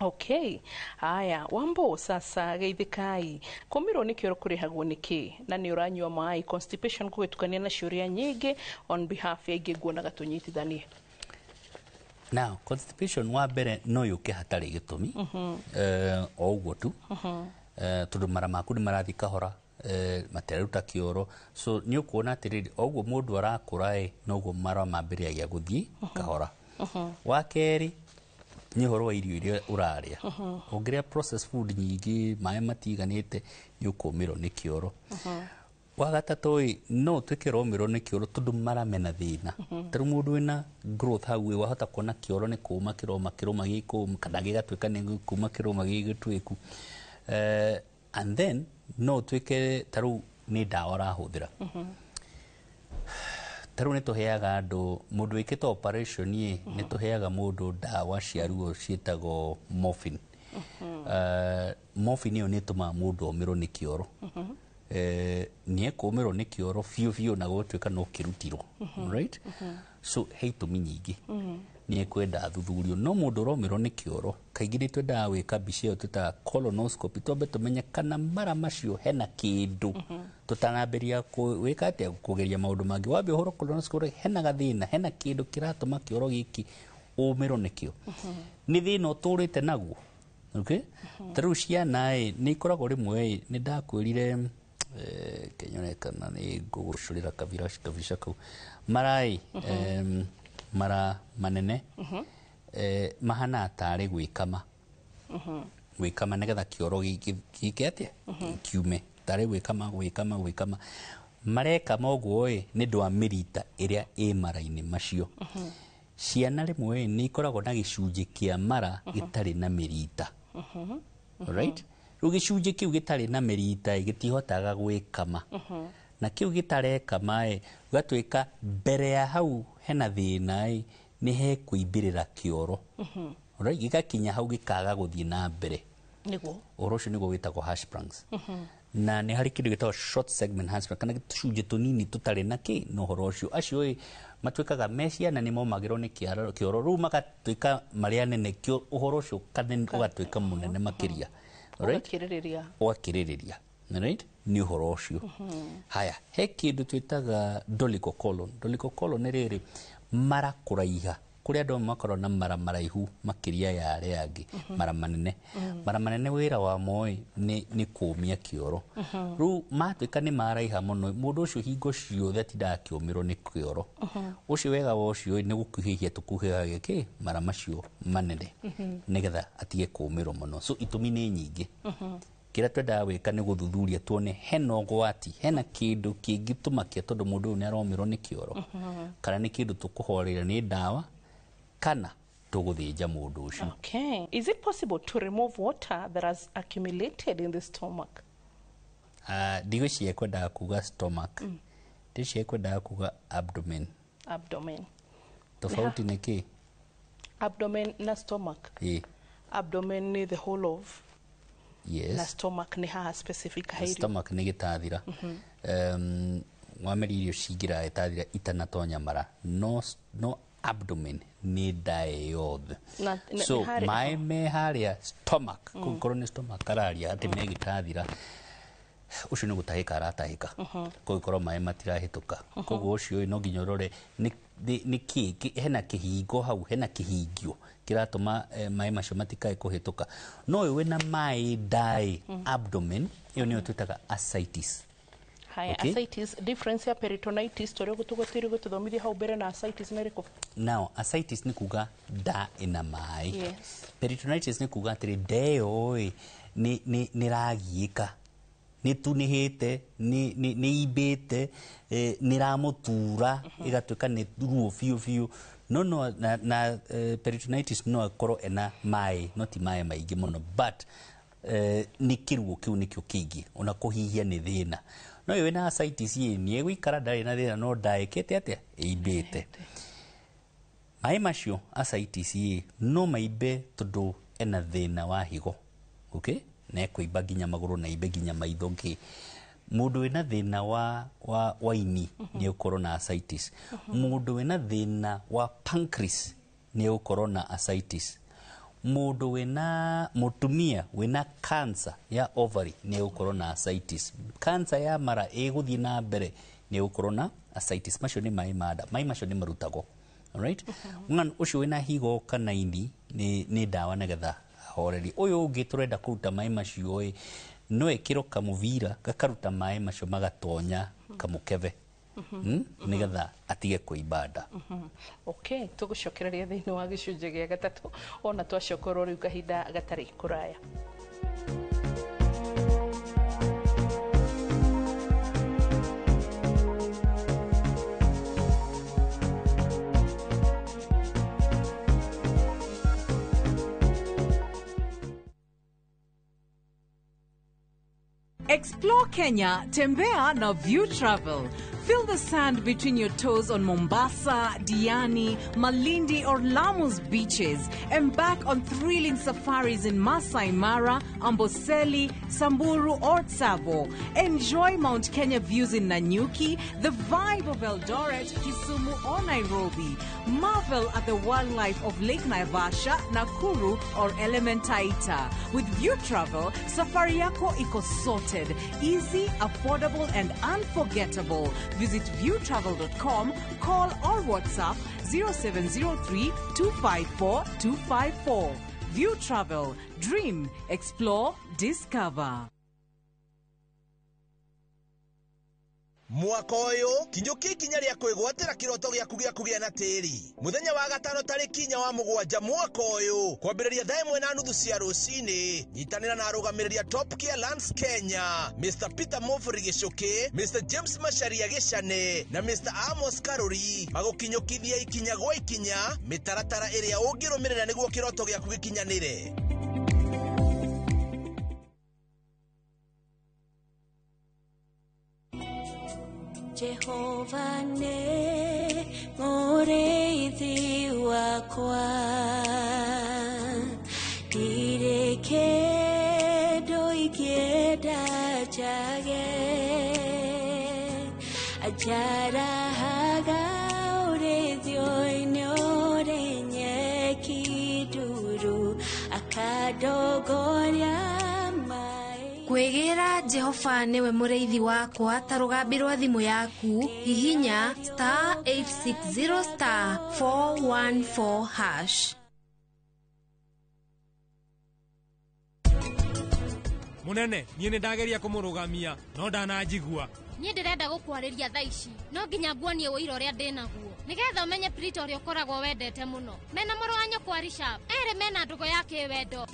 Speaker 1: Okay. Haya, Wambo sasa geithikai. Kũmirwo nĩ kĩoro kũrĩhagwo nĩkĩ? Na nĩ ũranyua maĩ, constipation kũgĩtukania na ciũria nyingĩ on behalf ya ingĩ nguonaga tũnyitithanie.
Speaker 2: Now, constipation wa mbere no yũke hatarĩ gĩtũmi. O ũguo tu. Tondũ mara maku nĩ marathiĩ kahora. Materaruta kĩoro, so nĩ ũkuona atĩrĩrĩ o ũguo mũndũ arakũra noguo mara mambĩrĩragia gũthiĩ kahora. Wa kerĩ nĩ ũhoro wa irio iria ũrarĩa. Ũngĩrĩa processed food nyingĩ, maĩ matiganĩte, nĩ ũkũmĩrwo nĩ kĩoro. Wa gatatũ no ũtuĩke ũromĩrwo nĩ kĩoro tondũ mara mena thĩna. Tarĩu mũndũ wĩna growth hau wahota kuona kĩoro nĩ kũũma kĩroma gĩkũũma kana gĩgatuĩka nĩ kũũma kĩroma gĩgĩtuĩku. And then no tuĩke tarĩu nĩ ndawa ũrahũthĩra. Tarĩu nĩ tũheaga andũ, mũndũ wĩkĩte operation nĩ tũheaga mũndũ ndawa cia ruo ciĩtagwo morphine. Morphine ĩyo nĩ ĩtũmaga mũndũ omĩrwo nĩ kĩoro. Nĩ ekũmĩrwo nĩ kĩoro biũ na gũtuĩka no kĩrutirwo. Right? So he itũmi nyingĩ. Nĩ ekwenda athuthurio, no mũndũ ũromĩrwo nĩ kĩoro kaingĩ nĩ twendaga gwĩka mbica ĩyo twĩtaga colonoscopy, twambe tũmenye kana mara macio hena kĩndũ tũtanambĩria gwĩka atĩa kũgeria maũndũ mangĩ. Wambia ũhoro colonoscopy hena gathĩna, hena kĩndũ kĩratũma kĩoro gĩkĩ ũmĩrwo nĩkĩo. Nĩ thĩna ũtũrĩte naguo. Okay? Tarĩu ciana nĩ ikoragwo rĩmwe nĩ ndakwĩrire kenyonekana nĩ ngũgũcũrĩra kabica kau mara manene mahana tarĩ gwĩkama. Gwĩkama nĩgetha kĩoro gĩke atĩa kiume, tarĩ gwĩkama marekama ũguo nĩ ũndũ wa mĩrita ĩrĩa ĩ mara-inĩ macio. Ciana rĩmwe nĩ ikoragwo na gĩcunjĩ kĩa mara gĩtarĩ na mĩrita. Right? Rĩu gĩcunjĩ kĩu gĩtarĩ na mĩrita gĩtihotaga gwĩkama. Na kĩu gĩtarekama gatuĩka mbere ya hau hena thĩna nĩ hekũimbĩrĩra kĩoro. Right? Gĩgakinya hau gĩkaga gũthiĩ na mbere. Ũhoro ũcio nĩguo wĩtagwo Hirschsprungs. na nĩ harĩ kĩndũ gĩtagwo short segment enhancement kana tũcunjĩ tũnini tũtarĩ na no horo ũcio acio matuĩkaga mecia na nĩ momagĩrwo nĩ kĩoro rĩu magatuĩka marĩa nene kĩo ũhoro ũcio ũgatuĩka mũnene makĩria ũgakĩrĩrĩria right nĩ ũhoro ũcio haya he kĩndũ twĩtaga dolichocolon nĩ rĩrĩ mara kũraiha kũrĩa andũ makorwo na mara maraihu makĩria ya arĩa angĩ mara manene wĩra wa moĩ nĩ kũmia kĩoro rĩu matuĩka nĩ maraiha mũno mũndũ ũcio hingo ciothe atindaga akĩũmĩrwo nĩ kĩoro ũcio wega wa ũcio nĩ gũkuhĩhia tũkuhĩhagia mara macio manene nĩgetha atige kũũmĩrwo mũno so itũmi nĩ nyingĩ kĩrĩa twendaga gwĩka nĩ gũthuthuria tuone hena ũgwati hena kĩndũ kĩngĩtũmakia tondũ mũndũ ũyũ nĩ aromĩrwo nĩ kĩoro kana nĩ kĩndũ tũkũhoreria nĩ ndawa kana tũgũthĩnja mũndũ ũcio.
Speaker 1: Okay. Is it possible to remove water that has accumulated in the stomach?
Speaker 2: Ndigwĩciria kwendaga kuga stomach. Ndiciria kwendaga kuga abdomen. Tofauti nĩ kĩ?
Speaker 1: Abdomen na stomach. Abdomen ni the whole of.
Speaker 2: Yes.
Speaker 1: Na stomach ni haha specific hairi.
Speaker 2: Stomach ni gĩtathira. Mwameri irio cingĩra gĩtathira itanatonya mara. No abdomen ni ndae yothe. So maĩ me harĩa stomach kũngĩkorwo nĩ stomach araria atĩ me gĩtathira ũcio nĩ gũtahĩka aratahĩka kũngĩkorwo maĩ matirahĩtũka koguo ũcio no nginya ũrore nĩ hena kĩhingo hau hena kĩhingio kĩratũma maĩ macio matikae kũhĩtũka no ũyũ wĩna maĩ ndae abdomen ĩyo nĩyo twĩtaga ascites.
Speaker 1: Ascites, difference ya peritonitis tũrĩa gũtũthomithia hau mbere na ascites nĩ rĩkũ?
Speaker 2: Now, ascites nĩ kuga nda ĩna maĩ. Peritonitis nĩ kuga atĩrĩ nda ĩyo nĩ ragiĩka, nĩ tunĩhĩte, nĩ imbĩte, nĩ ramũtura, ĩgatuĩka nĩ ruo biũ. No na peritonitis no akorwo ena maĩ, no ti maĩ maingĩ mũno, but nĩ kĩruo kĩu nĩkĩo kĩingĩ, ona kũhihia nĩ thĩna. No yo wĩna ascites nĩ egũikara ndarĩ na thĩna no ndaĩkĩte atĩa ĩimbĩte. Maĩ macio ascites no maimbe tondũ ena thĩna wa higo. Okay? Na ekũimba nginya magũrũ na imbe nginya maitho ngĩ. Mũndũ wĩna thĩna wa ini nĩ ũkorwo na ascites. Mũndũ wĩna thĩna wa pancreas nĩ ũkorwo na ascites. Mũndũ wĩna mũtumia wĩna cancer ya ovary nĩ ũkorwo na ascites. Cancer ya mara ĩgũthiĩ na mbere nĩ ũkorwo na ascites. Macio nĩ maĩ ma nda. Maĩ macio nĩ marutagwo. Alright? Ng'ano ũcio wĩna higo kana ini nĩ ndawa nĩgetha horeri. Ũyũ ũngĩ tũrenda kũruta maĩ macio no ĩkĩrwo kamũvira gakaruta maĩ macio magatonya kamũkebe. Nĩgetha atige kũimba nda.
Speaker 1: Okay, tũgũcokereria thĩinĩ wa gĩcunjĩ gĩa gatatũ ona twacokorwo rĩu kahinda gatarĩ kũraya.
Speaker 3: Explore Kenya, tembea na View Travel. Feel the sand between your toes on Mombasa, Diani, Malindi or Lamu's beaches. Embark on thrilling safaris in Masai Mara, Amboseli, Samburu or Tsavo. Enjoy Mount Kenya views in Nanyuki, the vibe of Eldoret, Kisumu or Nairobi. Marvel at the wildlife of Lake Naivasha, Nakuru or Elementaita. With View Travel, safari yako iko sorted, easy, affordable and unforgettable. Visit viewtravel.com, call or WhatsApp 0703 254 254. View Travel. Dream, explore, discover.
Speaker 13: Mwaka ũyũ kinyũki ikinya rĩa kwĩgwatĩra kĩroto gĩaku gĩa kũgĩa na tĩri. Mũthenya wa gatano tarĩki 4 mwaka ũyũ kwambĩrĩria thaa 1:30 cia rũcinĩ. Nyitanĩra na arũgamĩrĩri Top Care Lands Kenya, Mr. Peter Mofuri Gĩcũkĩ, Mr. James Macharia Gĩcane na Mr. Amos Karuri magũkinyũkithia ikinya gwa ikinya mĩtaratara ĩrĩa ũngĩrũmĩrĩra nĩguo kĩroto gĩaku gĩkinyanĩre.
Speaker 14: Jehova ne mũrĩithi wakwa, ndirĩ kĩndũ ingĩenda nja ajarahaga urithio-inĩ ũrĩ nyeki nduru akadogoria
Speaker 15: kwĩgĩra Jehova nĩwe mũrĩithi wakwa ta rũgambi rwa thimũ yaku hihinya *860*414#.
Speaker 16: Munene, niĩ nĩ ndageria kũmũrũgamia no ndananjigua.
Speaker 17: Niĩ ndĩrenda gũkwarĩria thaa ici no nginya nguonie ũira ũrĩa ndĩnaguo nĩgetha ũmenye Prito ũrĩa ũkoragwo wendete mũno mena mũrũ wa nyũkwa Richard erĩ mena ndũgũ ya kĩwendo.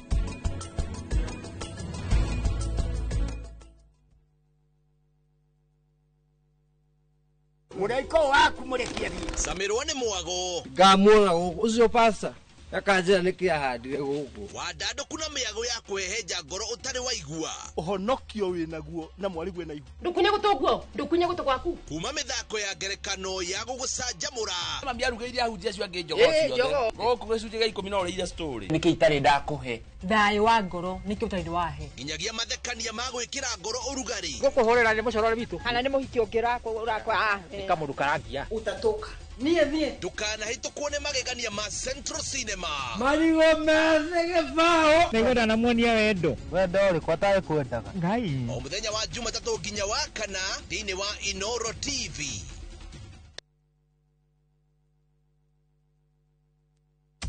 Speaker 10: Mũraiko waku mũrekia thiĩ.
Speaker 13: Samirwa nĩ mwago.
Speaker 18: Ngamuona gũkũ ũcio pasta akanjĩra nĩkĩ ahandire gũkũ.
Speaker 13: Wandandũku na mĩago ya kwehenja ngoro ũtarĩ waigua.
Speaker 19: Ũhonokio wĩnaguo na mwarigũ wĩna igua.
Speaker 5: Ndukunye gũtũguo, ndukunye gũtũ gwaku.
Speaker 13: Kuma mĩthako ya ngerekano ya gũgũcanjamũra.
Speaker 20: Mami arugĩire ahunjia cio angĩ njogo ciothe. Gũkũ gĩcunjĩ gĩa 10 no ũrĩire story.
Speaker 18: Nĩkĩ itarĩ ndakũhe.
Speaker 21: Thayũ wa ngoro nĩkĩ ũtarĩ wahe.
Speaker 13: Nginyagia mathekania ma gwĩkĩra ngoro ũrugarĩ.
Speaker 18: Gũkũhũrĩra nĩ mũcorore witũ.
Speaker 12: Kana nĩ mũhiki ũngĩrakwa
Speaker 18: Nikamũrukarangia.
Speaker 12: Utatoka.
Speaker 13: Niĩ. Ndũkanahĩtũkwo nĩ magegania ma Central Cinema.
Speaker 18: Marigo meze gĩbaũ.
Speaker 21: Nĩgwenda na muonia wendo.
Speaker 18: Wendo ũrĩkũ atarĩ kwendaga.
Speaker 21: Ngai.
Speaker 13: O mũthenya wa Jumatatũ nginya wa Kana thĩinĩ wa Inoro TV.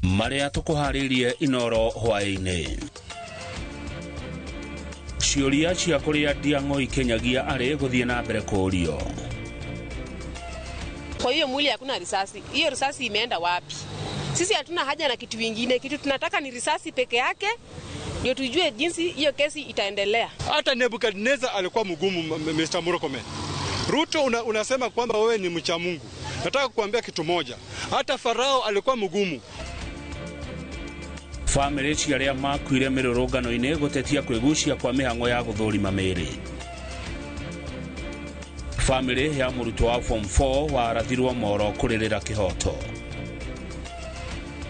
Speaker 22: Marĩa tũkũharĩrie Inoro hwaĩ-inĩ. Ciũria cia kũrĩa Ndiang'o ikenyagia arĩ gũthiĩ na mbere kũũrio.
Speaker 5: Kwa hiyo mwili hakuna risasi. Hiyo risasi imeenda wapi? Sisi hatuna haja na kitu kingine. Kitu tunataka ni risasi peke yake. Ndio tujue jinsi hiyo kesi itaendelea.
Speaker 23: Hata Nebukadneza alikuwa mgumu, Mr. Murkomen. Ruto unasema kwamba wewe ni mcha Mungu. Nataka kukuambia kitu moja. Hata Farao alikuwa mgumu.
Speaker 22: Family ciarĩa makuire mĩrũrũngano-inĩ gũtetia kwĩgucia kwa mĩhang'o ya gũthũrima mĩĩrĩ. Family ya mũrutwo wa form 4 warathirwo Moro kũrĩrĩra kĩhoto.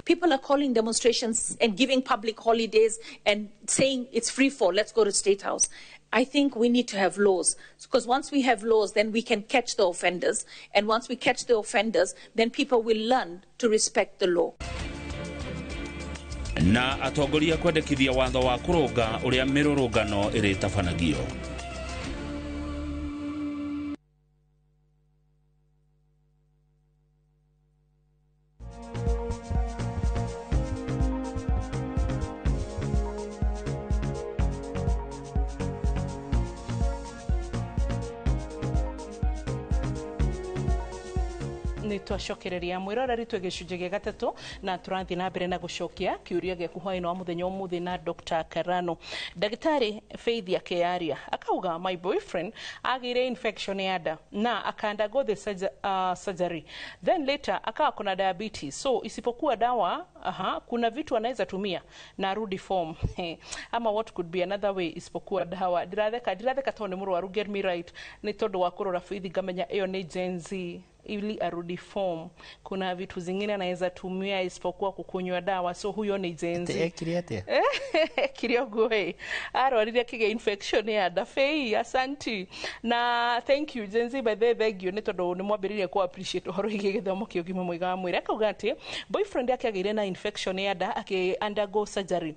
Speaker 24: People are calling demonstrations and giving public holidays and saying it's free for, let's go to State House. I think we need to have laws, because once we have laws, then we can catch the offenders. And once we catch the offenders, then people will learn to respect the law.
Speaker 22: Na atongoria kwendekithia watho wa kũrũnga ũrĩa mĩrũrũngano ĩrĩtabanagio.
Speaker 1: Twacokereria mwiroreri twe gicunjĩ gĩa gatatũ na tũrathiĩ na mbere na gũcokia kĩũria gĩa hwaĩ-inĩ wa mũthenya ũmũthĩ na Dr. Karano. Ndagĩtarĩ Faithia Kearia akauga my boyfriend agĩire infection ya nda na akaundergo the surgery, then later akawa kuna diabetes, so isipokuwa dawa kuna vitu anaweza tumia na rudi form ama what could be another way isipokuwa dawa. Ndiratheka tondũ nĩ mũrwaru, get me right, nĩ tondũ wa kũrora Faith ngamenya ĩyo nĩ Gen Z ili arudi form. Kuna vitu zingine anaweza tumia isipokuwa kukunywa dawa, so huyo ni Gen Z. Kiriogoe arwarire kige infection ya nda. Fei, asanti na thank you Gen Z, by the thank you, nĩ tondũ nĩ mwambĩrĩria ku appreciate ũhoro wĩgiĩ gĩthomo kĩa ũgima mwega wa mwĩrĩ. Akauga atĩ boyfriend yake agĩire na infection ya nda undergo surgery,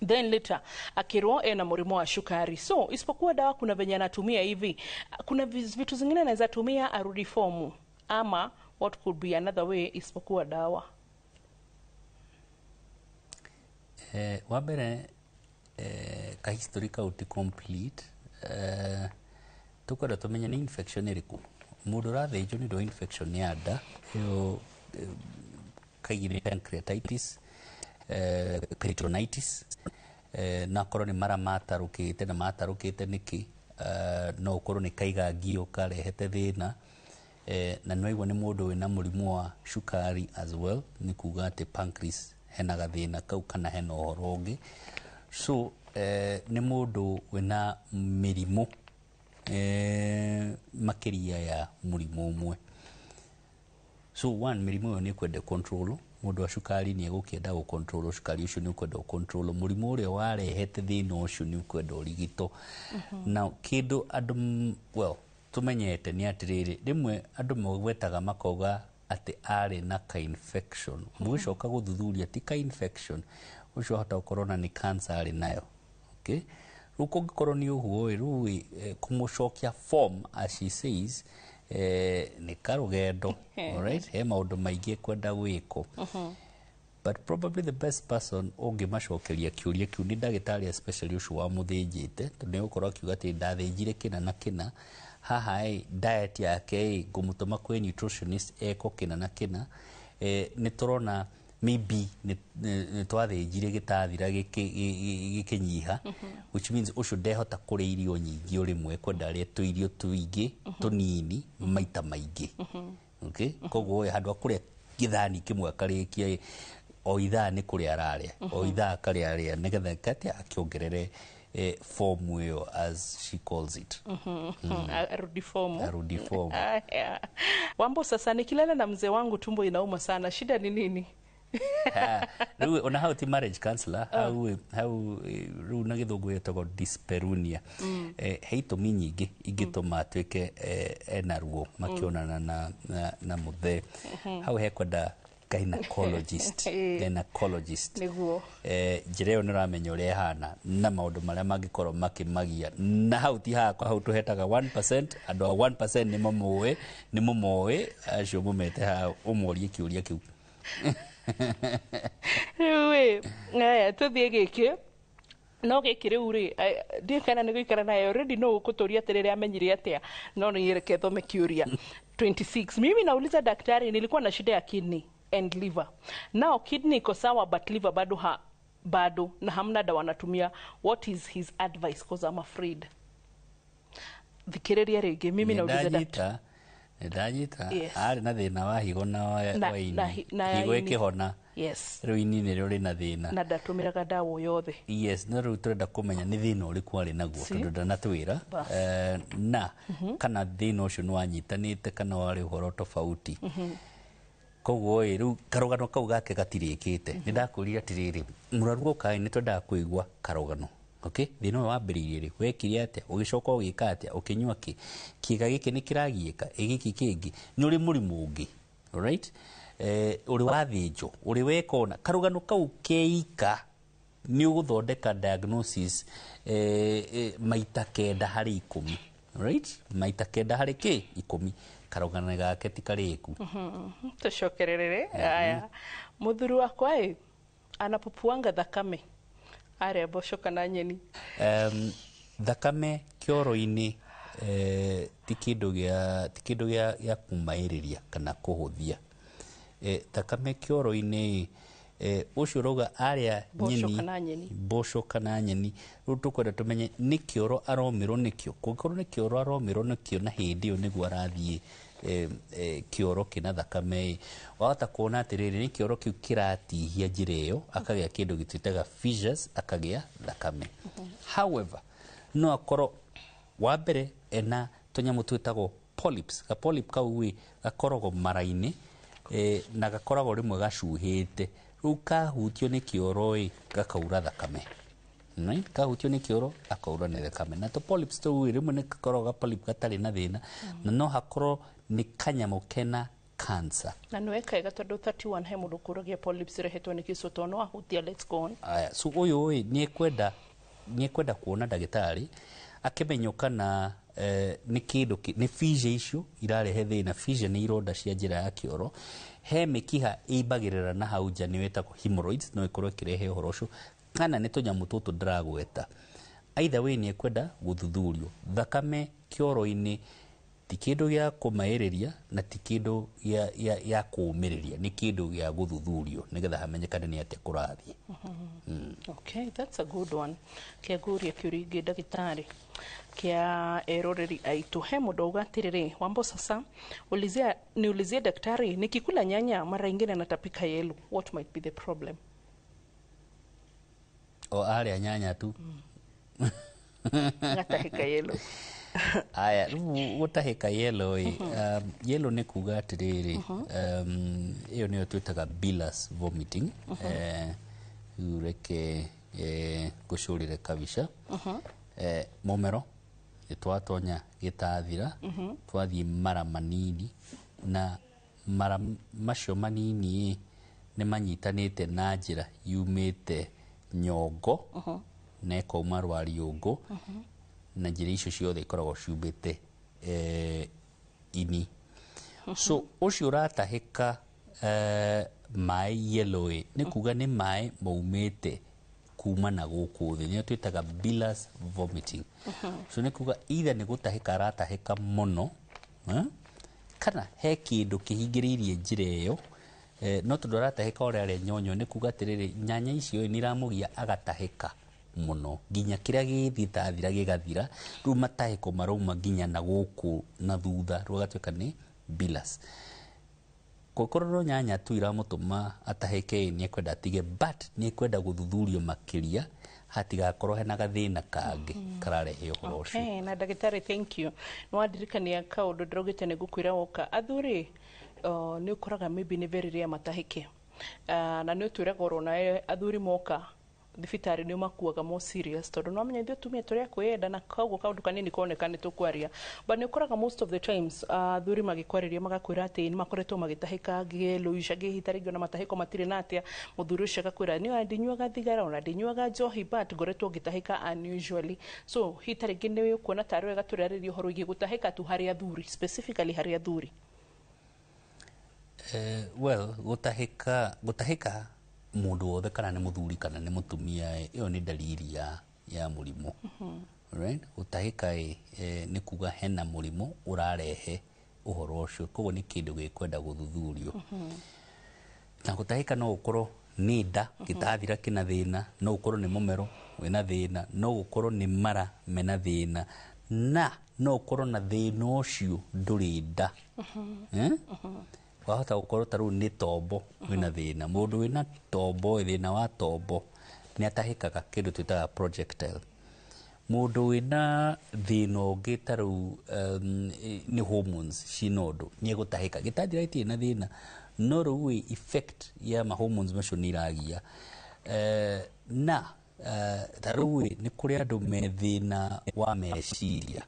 Speaker 1: then later akirwo ena mũrimũ wa shukari, so isipokuwa dawa kuna venye anatumia hivi, kuna vitu zingine anaweza tumia arudi formu, ama what could be another way isipokuwa dawa.
Speaker 2: Wabere ka history ka uti complete tukwenda tumenya ni infection ĩrĩkũ mũndũ rathĩnjwo nĩ ndo infection ya nda yo kaigire pancreatitis, peritonitis, na korwo nĩ mara matarũkĩte na matarũkĩte nĩkĩ, no ũkorwo nĩ kaigangio karehete thĩna, na nĩwaigua nĩ mũndũ wĩna mũrimũ wa cukari as well, nĩ kuga atĩ pancreas hena gathĩna kau kana hena ũhoro ũngĩ. So nĩ mũndũ wĩna mĩrimũ makĩria ya mũrimũ ũmwe. So one, mĩrimũ ĩyo nĩ kwenda control. Mũndũ wa cukari nĩ egũkĩenda gũ control cukari ũcio, nĩ kwenda gũ control mũrimũ ũrĩa warehete thĩna ũcio, nĩ kwenda ũrigito. Now kĩndũ andũ tumenyete ni atiriri rimwe andu mogwetaga makoga ati ari na ka infection mwicoka guthuthuria ti ka infection ucio hota ukorona ni cancer ari nayo. Okay, ruko ngikoro ni uhuo ru kumucokia form as she says ni karugendo. All right, he maundu maingi kwenda gwiko. But probably the best person ungimacokeria kiuria kiu ni ndagitari especially ucio wa muthinjite tondu ni ukorwo akiuga ati ndathinjire kina na kina haha diet yake ngumutuma kwi nutritionist eko kina na kina ni turona maybe ni twathinjire gitathira gikinyiha which means ucio ndehota kuria irio nyingi urimwe kwenda aria tu irio tuingi tunini maita maingi. Okay, koguo handu akuria githani kimwe akarikia o ithaa ni kuria araria o ithaa akaria aria nigetha kati akiongerere form yo as she calls it.
Speaker 1: Arudi form.
Speaker 2: Arudi form.
Speaker 1: Wambo sasa nikilala na mzee wangu tumbo inauma sana, shida ni nini?
Speaker 2: Ona how ti marriage counselor how na githungu yetagwo dyspareunia heito minyingi ingituma atwike ena ruo makionana na muthe how hekwenda gynecologist
Speaker 1: niguo
Speaker 2: njira ni ramenya uria hana na maundu maria mangikorwo makimagia na hau ti hakwa hau tuhetaga 1% andu 1% ni mumoe acio mumete ha umurie kiuria kiu.
Speaker 1: we ngaya tuthie giki no gikire uri ndi kana ni gwikara nayo already no kutoria atiriri amenyire atia no ni yereke thome kiuria 26. Mimi nauliza daktari, nilikuwa na shida ya kidney and liver. Now kidney iko sawa but liver bado na hamna dawa natumia. What is his advice because I'm afraid. Thikiriria rege mimi nauliza daktari.
Speaker 2: Ndanyita ari na thina wa higo na waini higo ikihona riu ini ni ruri na thina
Speaker 1: na ndatumiraga dawa yothe.
Speaker 2: Yes, no riu turenda kumenya ni thina uriku ari naguo tondu ndanatwira na kana thina ucio ni wanyitanite kana wari uhoro tofauti. Koguo riu karugano kau gake gatirikite ni ndakuria atiriri muraruo kai ni twenda kuigwa karugano. Okay, thino wambiririe ri wekire atia ugicoka ugika atia ukinywa ki kiga giki ni kiragieka igiki kingi ni uri murimu ungi. All right, uri wathinjo uri wekona karugano kau keika ni uguthondeka diagnosis maita kenda hari 10. Right, maita kenda hari 10 karugano gake ti kariku.
Speaker 1: Tushokerere aya muthuru wakwa anapopuanga thakame are bosho kana nyeni thakame kioro-ini ti kindu gya kumairiria kana kuhuthia thakame kioro-ini ucio roga aria nyeni bosho kana nyeni rutukwenda tumenye ni kioro aromiro nikio kukorwo ni kioro aromiro nikio na hindi yo niguo arathie kioro kina thakame wahota kuona atiriri ni kioro kiu kiratihia njira iyo akagia kindu gitwitaga fissures akagia thakame. However no akorwo wa mbere ena tunyamu twitagwo polyps ka polyp kau gakoragwo mara-ini na gakoragwo rimwe gacuhite riu kahutio ni kioro gakaura thakame kahutio ni kioro akaura ni thakame na to polyps to rimwe ni gakoragwo polyp gatari na thina na no hakorwo ni kanyamu kena cancer na no ekaiga tondu 31 he mundu kuragia polyps rehetwo ni kisoto no ahutia. Let's go on.
Speaker 2: Aya so uyu ni kwenda kuona ndagitari akimenyokana ni kindu ni fissure icio irarehe thina. Fissure ni ironda cia njira ya kioro he mikiha ibagirira na hau nja ni wetagwo hemorrhoids no ikorwo ikirehe uhoro ucio kana ni tunyamu tutu ndiragweta. Either way ni kwenda guthuthurio thakame kioro-ini ti kindu gya kumairiria na ti kindu ya kuumiriria ni kindu gya guthuthurio nigetha hamenyekane ni atia kurathie.
Speaker 1: Okay, that's a good one. Kiaguria kiuringi ndagitari kia eroreri aitu he mundu ugatiriri Wambo sasa niulizie daktari nikikula nyanya mara ingine natapika yellow, what might be the problem?
Speaker 2: Aria nyanya tu
Speaker 1: natahika yellow.
Speaker 2: Aya gutahika yellow yellow ni kuga atiriri iyo niyo twitaga bilious vomiting ureke gucurire kabisha mumero twatonya gitathira twathie mara manini na mara macio manini nĩ manyitanĩte na njĩra yumĩte nyongo na ĩkauma rwariũngũ na njĩra icio ciothe ikoragwo ciumbĩte ini. So ũcio ũratahĩka maĩ yellow nĩ kuga nĩ maĩ maumĩte kuma na gũkũ thĩ, nĩyo twĩtaga bullous vomiting. So nĩ kuga either nĩ gũtahĩka aratahĩka mũno kana he kĩndũ kĩhingĩrĩirie njĩra ĩyo, no tondũ aratahĩka ũrĩa arĩa nyonyo nĩ kuga atĩrĩrĩ nyanya icio nĩ iramũgia agatahĩka mũno nginya kĩrĩa gĩthitathira gĩgathira, rĩu matahĩko marauma nginya na gũkũ na thutha rũgatuĩka nĩ bullous. Kũkorwo nyanya tu iramũtũma atahĩke nĩ ekwenda atige, but nĩ ekwenda gũthuthurio makĩria hatigakorwo hena gathĩna kangĩ kararehe ũhoro ũcio.
Speaker 1: Na ndagĩtarĩ, thank you. Nĩ wandirikania kaũndũ ndĩraugĩte nĩ ngũkwĩra woka athuri nĩ ũkoraga maybe nĩ very rare matahĩke, na nĩ ũtwĩraga oro nawe athuri moka thibitarĩ nĩ makuaga more serious tondũ no amenya ithuĩ atumia tũrĩa kwenda na koguo kaũndũ kanini koneka nĩ tũkwaria, but nĩ ũkoraga most of the times athuri magĩkwarĩria magakwĩra atĩ nĩ makoretwo magĩtahĩka ngĩlũisha ngĩhita rĩngĩ ona matahĩko matirĩ na atĩa, mũthuri ũcio agakwĩra nĩ ndinyuaga thigara ona ndinyuaga njohi but ngoretwo ngĩtahĩka unusually. So hita rĩngĩ nĩ ũkuona tarĩ wega tũrarĩrie ũhoro wĩgiĩ gũtahĩka tu harĩ athuri, specifically harĩ athuri.
Speaker 2: Well, gũtahĩka mũndũ wothe kana nĩ mũthuri kana nĩ mũtumia, ĩyo nĩ dalili ya mũrimũ. Right? Gũtahĩka nĩ kuga hena mũrimũ ũrarehe ũhoro ũcio, koguo nĩ kĩndũ gĩkwenda gũthuthurio. Na gũtahĩka no gũkorwo nĩ nda gĩtathira kĩna thĩna, no gũkorwo nĩ mũmero wĩna thĩna, no gũkorwo nĩ mara mena thĩna, na no gũkorwo na thĩna ũcio ndũrĩ nda. Wahota gũkorwo ta rĩu nĩ tombo wĩna thĩna, mũndũ wĩna tombo thĩna wa tombo nĩ atahĩkaga kĩndũ twĩtaga projectile. Mũndũ wĩna thĩna ũngĩ ta rĩu nĩ hormones cina ũndũ nĩ egũtahĩka, gĩtathira itirĩ na thĩna no rĩu effect ya ma hormones macio nĩ iragia. Na ta rĩu nĩ kũrĩ andũ me thĩna wa meciria,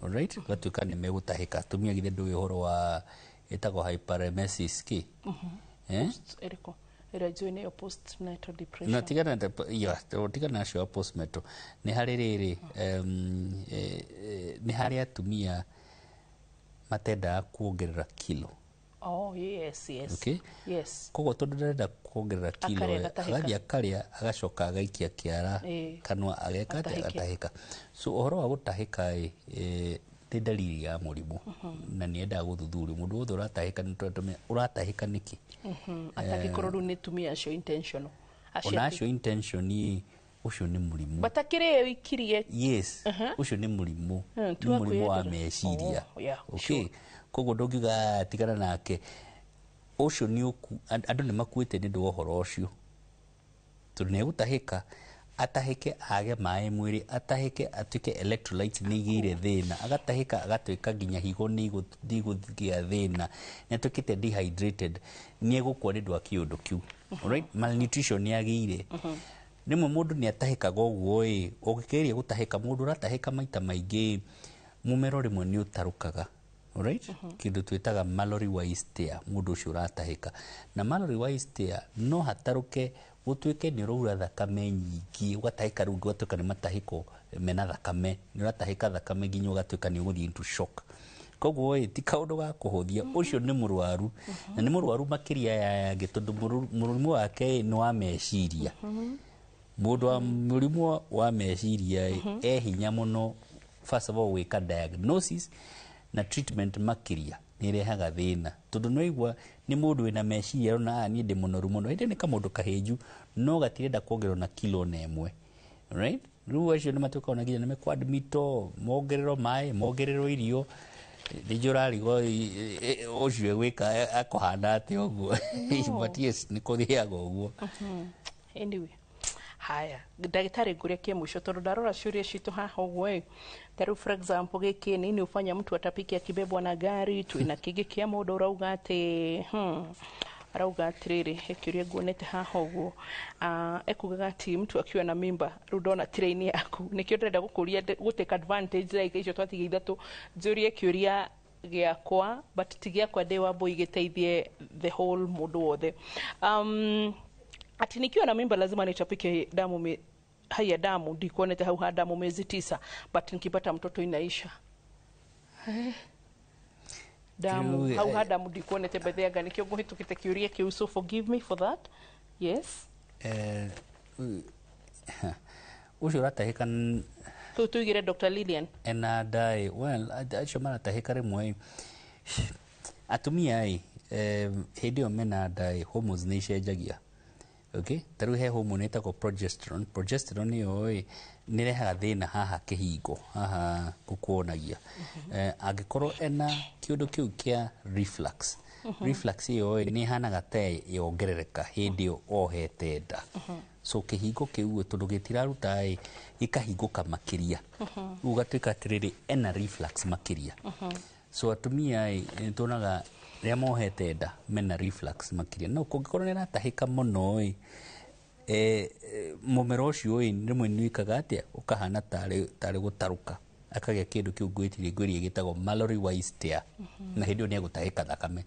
Speaker 2: alright, gatuĩka nĩ megũtahĩka. Atumia githĩ ndũĩ ũhoro wa ĩtagwo hyperemesis ki
Speaker 1: eriko ĩrajũĩ postnatal depression.
Speaker 2: Na tigana nacio postnatal nĩ harĩ rĩrĩ nĩ harĩ atumia matendaga kuongerera kilo.
Speaker 1: Oh yes.
Speaker 2: Okay?
Speaker 1: Yes.
Speaker 2: Koguo tondũ ndarenda kuongerera kilo agathiĩ akarĩa agacoka agaikia kĩara kanua ageka atĩ agatahĩka. So ũhoro wa gũtahĩka nĩ dalili ya mũrimũ na nĩ endaga gũthuthurio. Mũndũ wothe ũratahĩka nĩ tũratũmenya ũratahĩka nĩkĩ.
Speaker 1: Atangĩkorwo rĩu nĩ tumia acio intentional.
Speaker 2: Ona acio intention ũcio nĩ mũrimũ.
Speaker 1: Batakĩrĩ wĩkirie.
Speaker 2: Yes. Ũcio nĩ mũrimũ. Nĩ mũrimũ wa meciria. Okay. Koguo ndũngiuga tigana nake. Ũcio nĩ andũ nĩ makuĩte nĩ ũndũ wa ũhoro ũcio. Tondũ nĩ egũtahĩka atahĩke age maĩ mwĩrĩ, atahĩke atuĩke electrolytes nĩ igĩire thĩna, agatahĩka agatuĩka nginya higo nĩ igũgĩa thĩna, nĩ atuĩkĩte dehydrated, nĩ egũkua nĩ ũndũ wa kĩũndũ kĩu. Alright? Malnutrition nĩ agĩire. Rĩmwe mũndũ nĩ atahĩkaga ũguo ũngĩkĩrĩria gũtahĩka mũndũ ũratahĩka maita maingĩ mũmero rĩmwe nĩ ũtarũkaga. Alright? Kĩndũ twĩtaga Mallory Weiss tear, mũndũ ũcio ũratahĩka. Na Mallory Weiss tear no hatarũke gũtuĩke nĩ ũraura thakame nyingĩ, ũgatahĩka rĩu ũgatuĩka nĩ matahĩko mena thakame, nĩ ũratahĩka thakame nginya ũgatuĩka nĩ ũgũthiĩ into shock. Koguo ti kaũndũ ga kũhũthia, ũcio nĩ mũrwaru na nĩ mũrwaru makĩria yangĩ tondũ mũrimũ wake nĩ wa meciria. Mũndũ wa mũrimũ wa meciria hinya mũno first of all gwĩka diagnosis na treatment makĩria nĩ irehaga thĩna, tondũ no igua nĩ mũndũ wĩna meciria na niĩ ndĩ mũnoru mũno, hĩndĩ nĩ kamũndũ kahĩnju no gatirenda kuongererwo na kilo na ĩmwe. Right? Rĩu acio nĩ matuĩkaga na nginya nĩ mekwadmito, mongererwo maĩ, mongererwo irio, nĩnjũ ũrarigwo ũcio gwĩka akũhana atĩ ũguo. But yes, nĩ kũthĩaga ũguo.
Speaker 1: Anyway, haya ndagĩtarĩ ngũria kĩa mũico tondũ ndarora ciũria citũ haha ũguo taru for example gĩkĩ nini ufanya mtu atapiki akibebwa na gari tu ina kigi kia mũndũ urauga atĩ arauga atiriri hekiuria nguonete haha uguo ekugaga ati mtu akiwa na mimba rudona train yaku nikio ndenda gukuria gutake advantage like icio twatiga ithatu njurie kiuria giakwa but tigiakwa ndi wambo igiteithie the whole mundu wothe ati nikiwa na mimba lazima nichapike damu haya damu ndikuonete hau damu miezi 9 but nikipata mtoto inaisha damu hau damu ndikuonete bedhiaga nikio guhitukite kiuria kiu so forgive me for that yes
Speaker 2: ucio ratahikan
Speaker 1: tuigire Dr. Lilian
Speaker 2: ena dai well acho mara tahika rimwe atumia ai hedio mena dai hormones ni cenjagia okay taru he hormone etagwo progesterone yo ni rehaga thina haha kihingo haha gukuonagia angikorwo ena kiundu kiu kia reflux reflux yo ni hanaga te yongerereka hindi ohete nda so kihingo kiu tondu gitiraruta ai ikahinguka makiria ugatwika atiriri ena reflux makiria so atumia ai tuonaga ria mohete nda mena reflux makiria no kungikorwo ni ratahika muno mumero ucio rimwe ni wikaga atia ukahana tari gutaruka akagia kindu kiu ngwitirie gitagwo Mallory Weiss tear na hindi ni gutahika thakame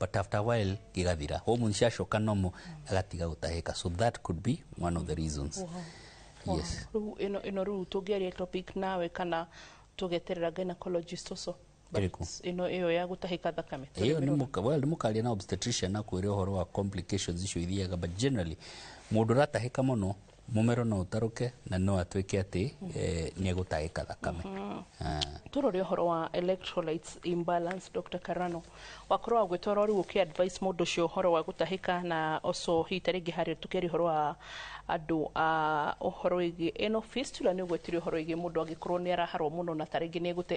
Speaker 2: but after a while gigathira hormone ciacoka nomo agatiga gutahika so that could be one of the reasons. Yes
Speaker 1: ino ru tugeria topic nawe kana tugeterera gynecologist also ino iyo ya gutahika thakame
Speaker 2: iyo ni mukaria na obstetrician na kwire horo wa complications icio ithiaga but generally mundu ratahika muno mumero no utaruke na no atwike ati ni gutahika thakame
Speaker 1: turori horo wa electrolytes imbalance Dr. Karano wakorwa gwitoro ri uki advice mundu cio horo wa gutahika na also hitaringi hari tukeri horo wa andu horo igi eno fistula ni gwetiri horo igi mundu agikorwo ni araharwo muno na taringi ni gute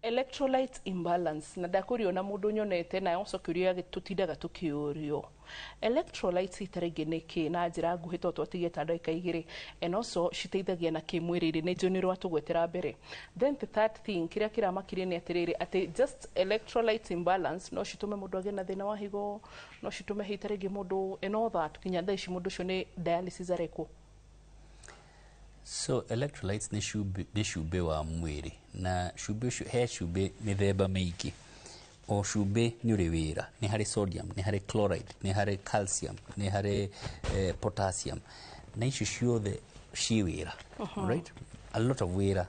Speaker 1: electrolytes imbalance na ndakurio na mundu nyonete na also kuria gitutindaga tukiurio electrolytes itaringi niki na njira nguhi to twatige ta ndagika igiri and also citeithagia na kimwiriri ni joni rwa tugwetera mbere then the third thing kiria kiramakirie ni atiriri ati just electrolytes imbalance no citume mundu age na thina wa higo no citume hitaringi mundu eno that kinya thaici mundu cio ni dialysis areko
Speaker 2: so electrolytes ni cumbi wa mwiri na cumbi ucio he cumbi mithemba mingi o cumbi ni uri wira ni hari sodium ni hari chloride ni hari calcium ni hari potassium na icio ciothe ci wira right a lot of wira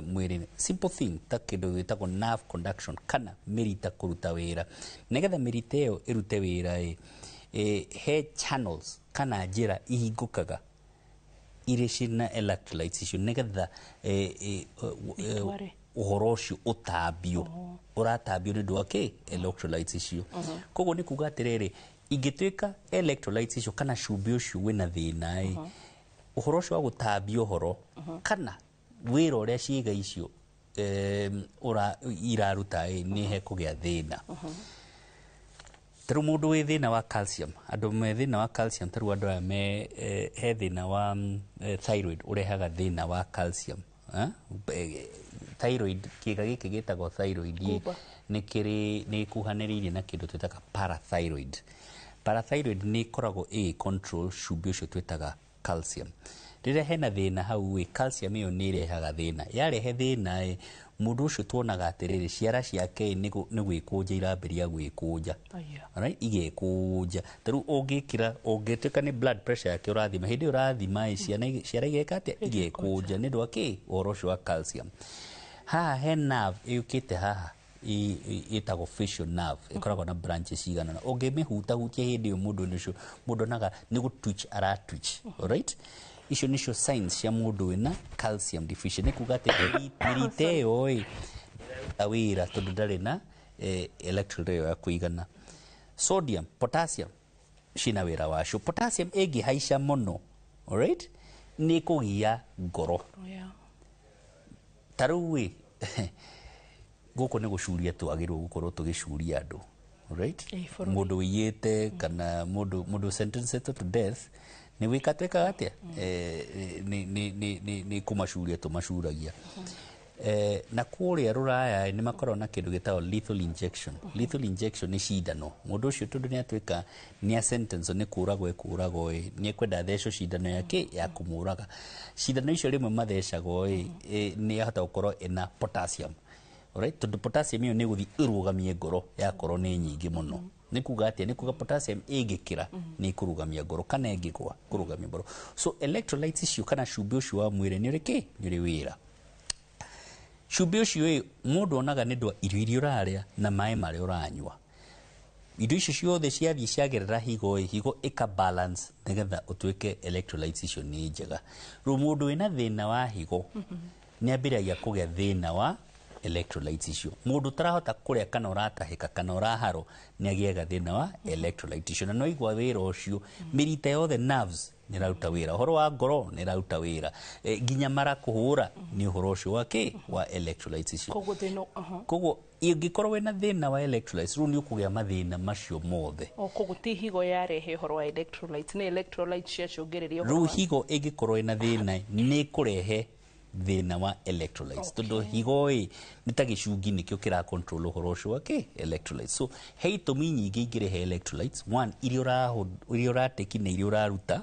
Speaker 2: mwiri simple thing ta kindu gitagwo nerve conduction kana mirita kuruta wira negetha mirita iyo irute wira he channels kana njira ihingukaga ire cina electrolytes icio negetha uhoro ucio utambio uratambio ni ndu electrolytes icio koguo ni kuga atiriri ingitwika electrolytes icio kana cumbi ucio wina thina uhoro ucio wa gutambio horo kana wira uria ciiga icio iraruta ni he kugia thina taru mundu wi thina wa calcium andu me thina wa calcium taru andu me he thina wa thyroid urehaga thina wa calcium thyroid kiga giki gitagwo thyroid ni kuhaniririe na kindu twitaga parathyroid ni koragwo control cumbi ucio twitaga calcium rire hena thina hau calcium iyo ni rehaga thina yarehe thina mundu ucio tuonaga atiriri ciara ciake ni gwikunja irambiria gwikunja right igekunja taru ungikira ungituka ni blood pressure yake urathima hindi urathima ciara igeka atia igekunja ni ndu uhoro ucio wa calcium ha he nerve yukite haha itagwo facial nerve ikoragwo na branches igana ungimihuta hutia hindi yo mundu naga ni gutwitch aratwitch alright icio nicio signs cia mundu wina calcium deficient ni kuga ati mirite yo awira tondu ndari na electrolyte ya kuigana sodium potassium cina wira wacio potassium haica muno alright ni kugia ngoro taru guko ni gucuria twagirwo gukorwo tugicuria andu right mundu wiyete kana mundu sentenced to death ni wikatweka atia ni kumacuria tumacuragia na kũrĩa Rũraya nĩ makoragwo na kĩndũ gĩtagwo lethal injection. Lethal injection nĩ cindano. Mũndũ ũcio tondũ nĩ atuĩka nĩ a sentence nĩ kũragwo nĩ ekwenda thecwo cindano yake ya kũmũraga. Cindano icio rĩmwe mathecagwo nĩ yahota gũkorwo ĩna potassium. Alright, tondũ potassium ĩyo nĩ gũthiĩ ĩrũgamie ngoro yakorwo nĩ nyingĩ mũno. Nĩ kuga atĩa? Nĩ kuga potassium ĩngĩkĩra nĩ kũrũgamia ngoro kana ĩngĩgwa kũrũgamia ngoro. So electrolytes icio kana cumbĩ ũcio wa mwĩrĩ nĩ ũrĩ wĩra. Cumbĩ ũcio mũndũ onaga nĩ ndwa irio ũrarĩa na maĩ marĩa ũranyua. Indo icio ciothe ciathiĩ ciagerera higo ĩka-balance nĩgetha ũtuĩke electrolytes icio nĩ njega. Rĩu mũndũ wĩna thĩna wa higo nĩ ambĩrĩria kũgĩa thĩna wa electrolytes icio. Mũndũ ũtarahota kũrĩa kana ũratahĩka kana ũraharwo nĩ agĩaga thĩna wa electrolytes icio. Na no igwa wĩra ũcio mĩrita yothe nerves nĩ raruta wĩra. Ũhoro wa ngoro nĩ raruta wĩra. Nginya mara kũhũra nĩ ũhoro ũcio wa electrolytes icio. Koguo ingĩkorwo wĩna thĩna wa electrolytes rĩu nĩ ũkũgĩa mathĩna macio mothe.
Speaker 1: Koguo ti higo yarehe ũhoro wa electrolytes, nĩ electrolytes ciacũngĩrĩria ũhoro.
Speaker 2: Rĩu higo ĩngĩkorwo ĩna thĩna nĩ kũrehe thĩna wa electrolytes. Tondũ higo nĩ ta gĩcungi nĩkĩo kĩra control ũhoro ũcio wa electrolytes. So he itũmi nyingĩ ingĩrehe electrolytes. One, iria ũrateki na iria ũraruta.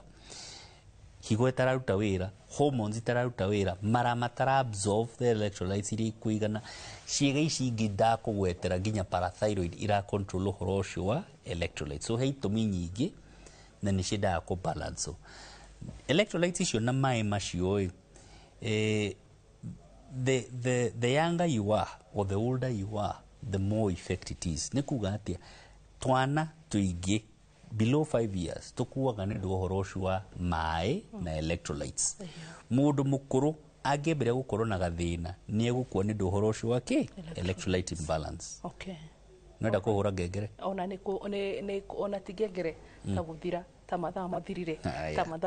Speaker 2: Higo ĩtararuta wĩra, hormones itararuta wĩra, mara matara absorb the electrolytes iria ikuigana. Ciĩga ici ingĩ ndakũgwetera nginya parathyroid ira control ũhoro ũcio wa electrolytes. So he itũmi nyingĩ na nĩ ciendaga kũ-balance. So electrolytes icio na maĩ macio the younger you are or the older you are, the more effect it is. Nĩ kuga atĩa twana tũingĩ below 5 years tukuaga nĩ ũhoro ũcio wa maĩ na electrolytes. Mũndũ mũkũrũ angĩambĩrĩria gũkorwo na gathĩna nĩ egũkua nĩ ũhoro ũcio wa electrolyte imbalance.
Speaker 1: Okay.
Speaker 2: Nenda kũhũra ngengere.
Speaker 1: Ona ti ngengere ta gũthira ta mathaa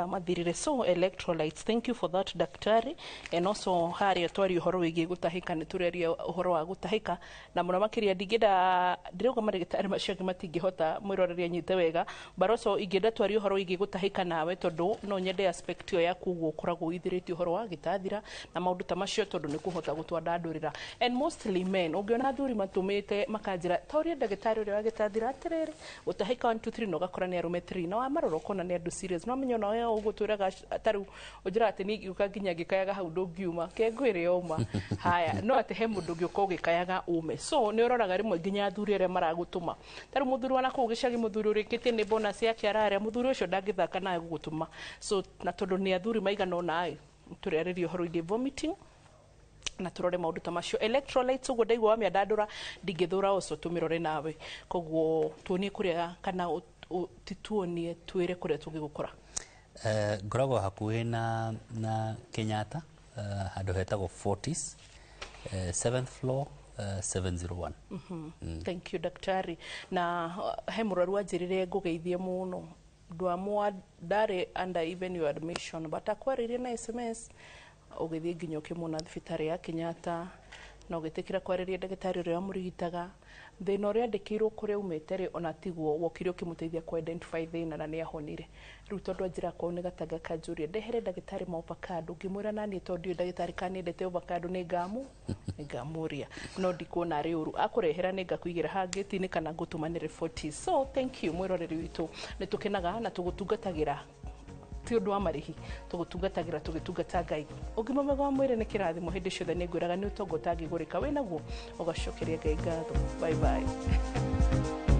Speaker 1: mathirire. So electrolytes, thank you for that daktari. And also haria twari uhoro wĩgiĩ gũtahĩka nĩ tureria uhoro wa gũtahĩka na mũno makĩria ndingĩenda ndirauga marĩgĩtarĩ macio angĩ matingĩhota mwĩroreria nyite wega, but also ingĩenda twari uhoro wĩgiĩ gũtahĩka nawe tondũ no nyende aspect ĩyo yaku ũguo ũkoragwo ithirĩtie uhoro wa gĩtathira na maũndũ ta macio tondũ nĩ kũhota gũtwandandũrĩra. And mostly men ũngĩona athuri matũmĩte makanjĩra ta ũrĩa ndagĩtarĩ ũrĩa wa gĩtathira atĩrĩrĩ gũtahĩka 1 2 3 na ũgakora nĩ arũme 3 na wamarora ũkona nĩ andũ serious. No menyo nawe ũgũtwĩraga tarĩu ũnjĩra atĩ nĩ gĩũka nginya gĩkayaga hau ndũngiuma kengwĩre oma. Haya no atĩ he mũndũ ũngĩũka ũgĩkayaga ume. So nĩ ũroraga rĩmwe nginya athuri arĩa maragũtũma. Tarĩu mũthuri wana kũu gĩcagi mũthuri ũrĩkĩtie nĩ bonus yake ararĩa mũthuri ũcio ndangĩthaka nawe gũgũtũma. So na tondũ nĩ athuri maigana ũna tũrĩarĩrie ũhoro wĩgiĩ vomiting na turore maũndũ ta macio. Electrolytes ũguo ndaigua wa mĩandandũra ndingĩthũra ũco tũmĩrore nawe. Koguo tuonie kũrĩa kana tituonie twĩre kũrĩa tũngĩgũkora.
Speaker 2: Ngoragwo hakuhĩ na Kenyatta handũ hetagwo Fortis 7th floor 701.
Speaker 1: Thank you daktari. Na he mũrwaru anjĩrĩre ngũgeithie mũno ndwamwa ndarĩ under even your admission but akwarĩrie na SMS ũgĩthiĩ nginya ũkĩmwona thibitarĩ ya Kenyatta na ũgĩtĩkĩra kwarĩria ndagĩtarĩ ũrĩa wamũrigitaga thĩna ũrĩa andĩkĩirwo kũrĩa umĩte rĩ ona tiguo wokire ũkĩmũteithia ku identify thĩna na nĩ ahonire. Rĩu tondũ anjĩra kwao nĩ gatanga kanjũria ndehere ndagĩtarĩ ma avocado ngĩmwĩra naniĩ tondũ ndagĩtarĩ kanĩendete avocado nĩ ngamũria no ndikuona arĩ ũru akũrehera nĩ ngakũigĩra ha gate-inĩ kana ngũtũmanĩre 40. So thank you mwĩroreri witũ nĩ tũkenaga na tũgũtungatagĩra ti ũndũ wa marĩhi tũgũtungatagĩra tũgĩtungata Ngai. Ũgima mwega wa mwĩrĩ nĩ kĩrathimo hĩndĩ ciothe nĩ ngwĩraga nĩ ũtonga ũtangĩgũrĩka wĩnaguo ũgacokeria Ngai ngatho. Bye bye.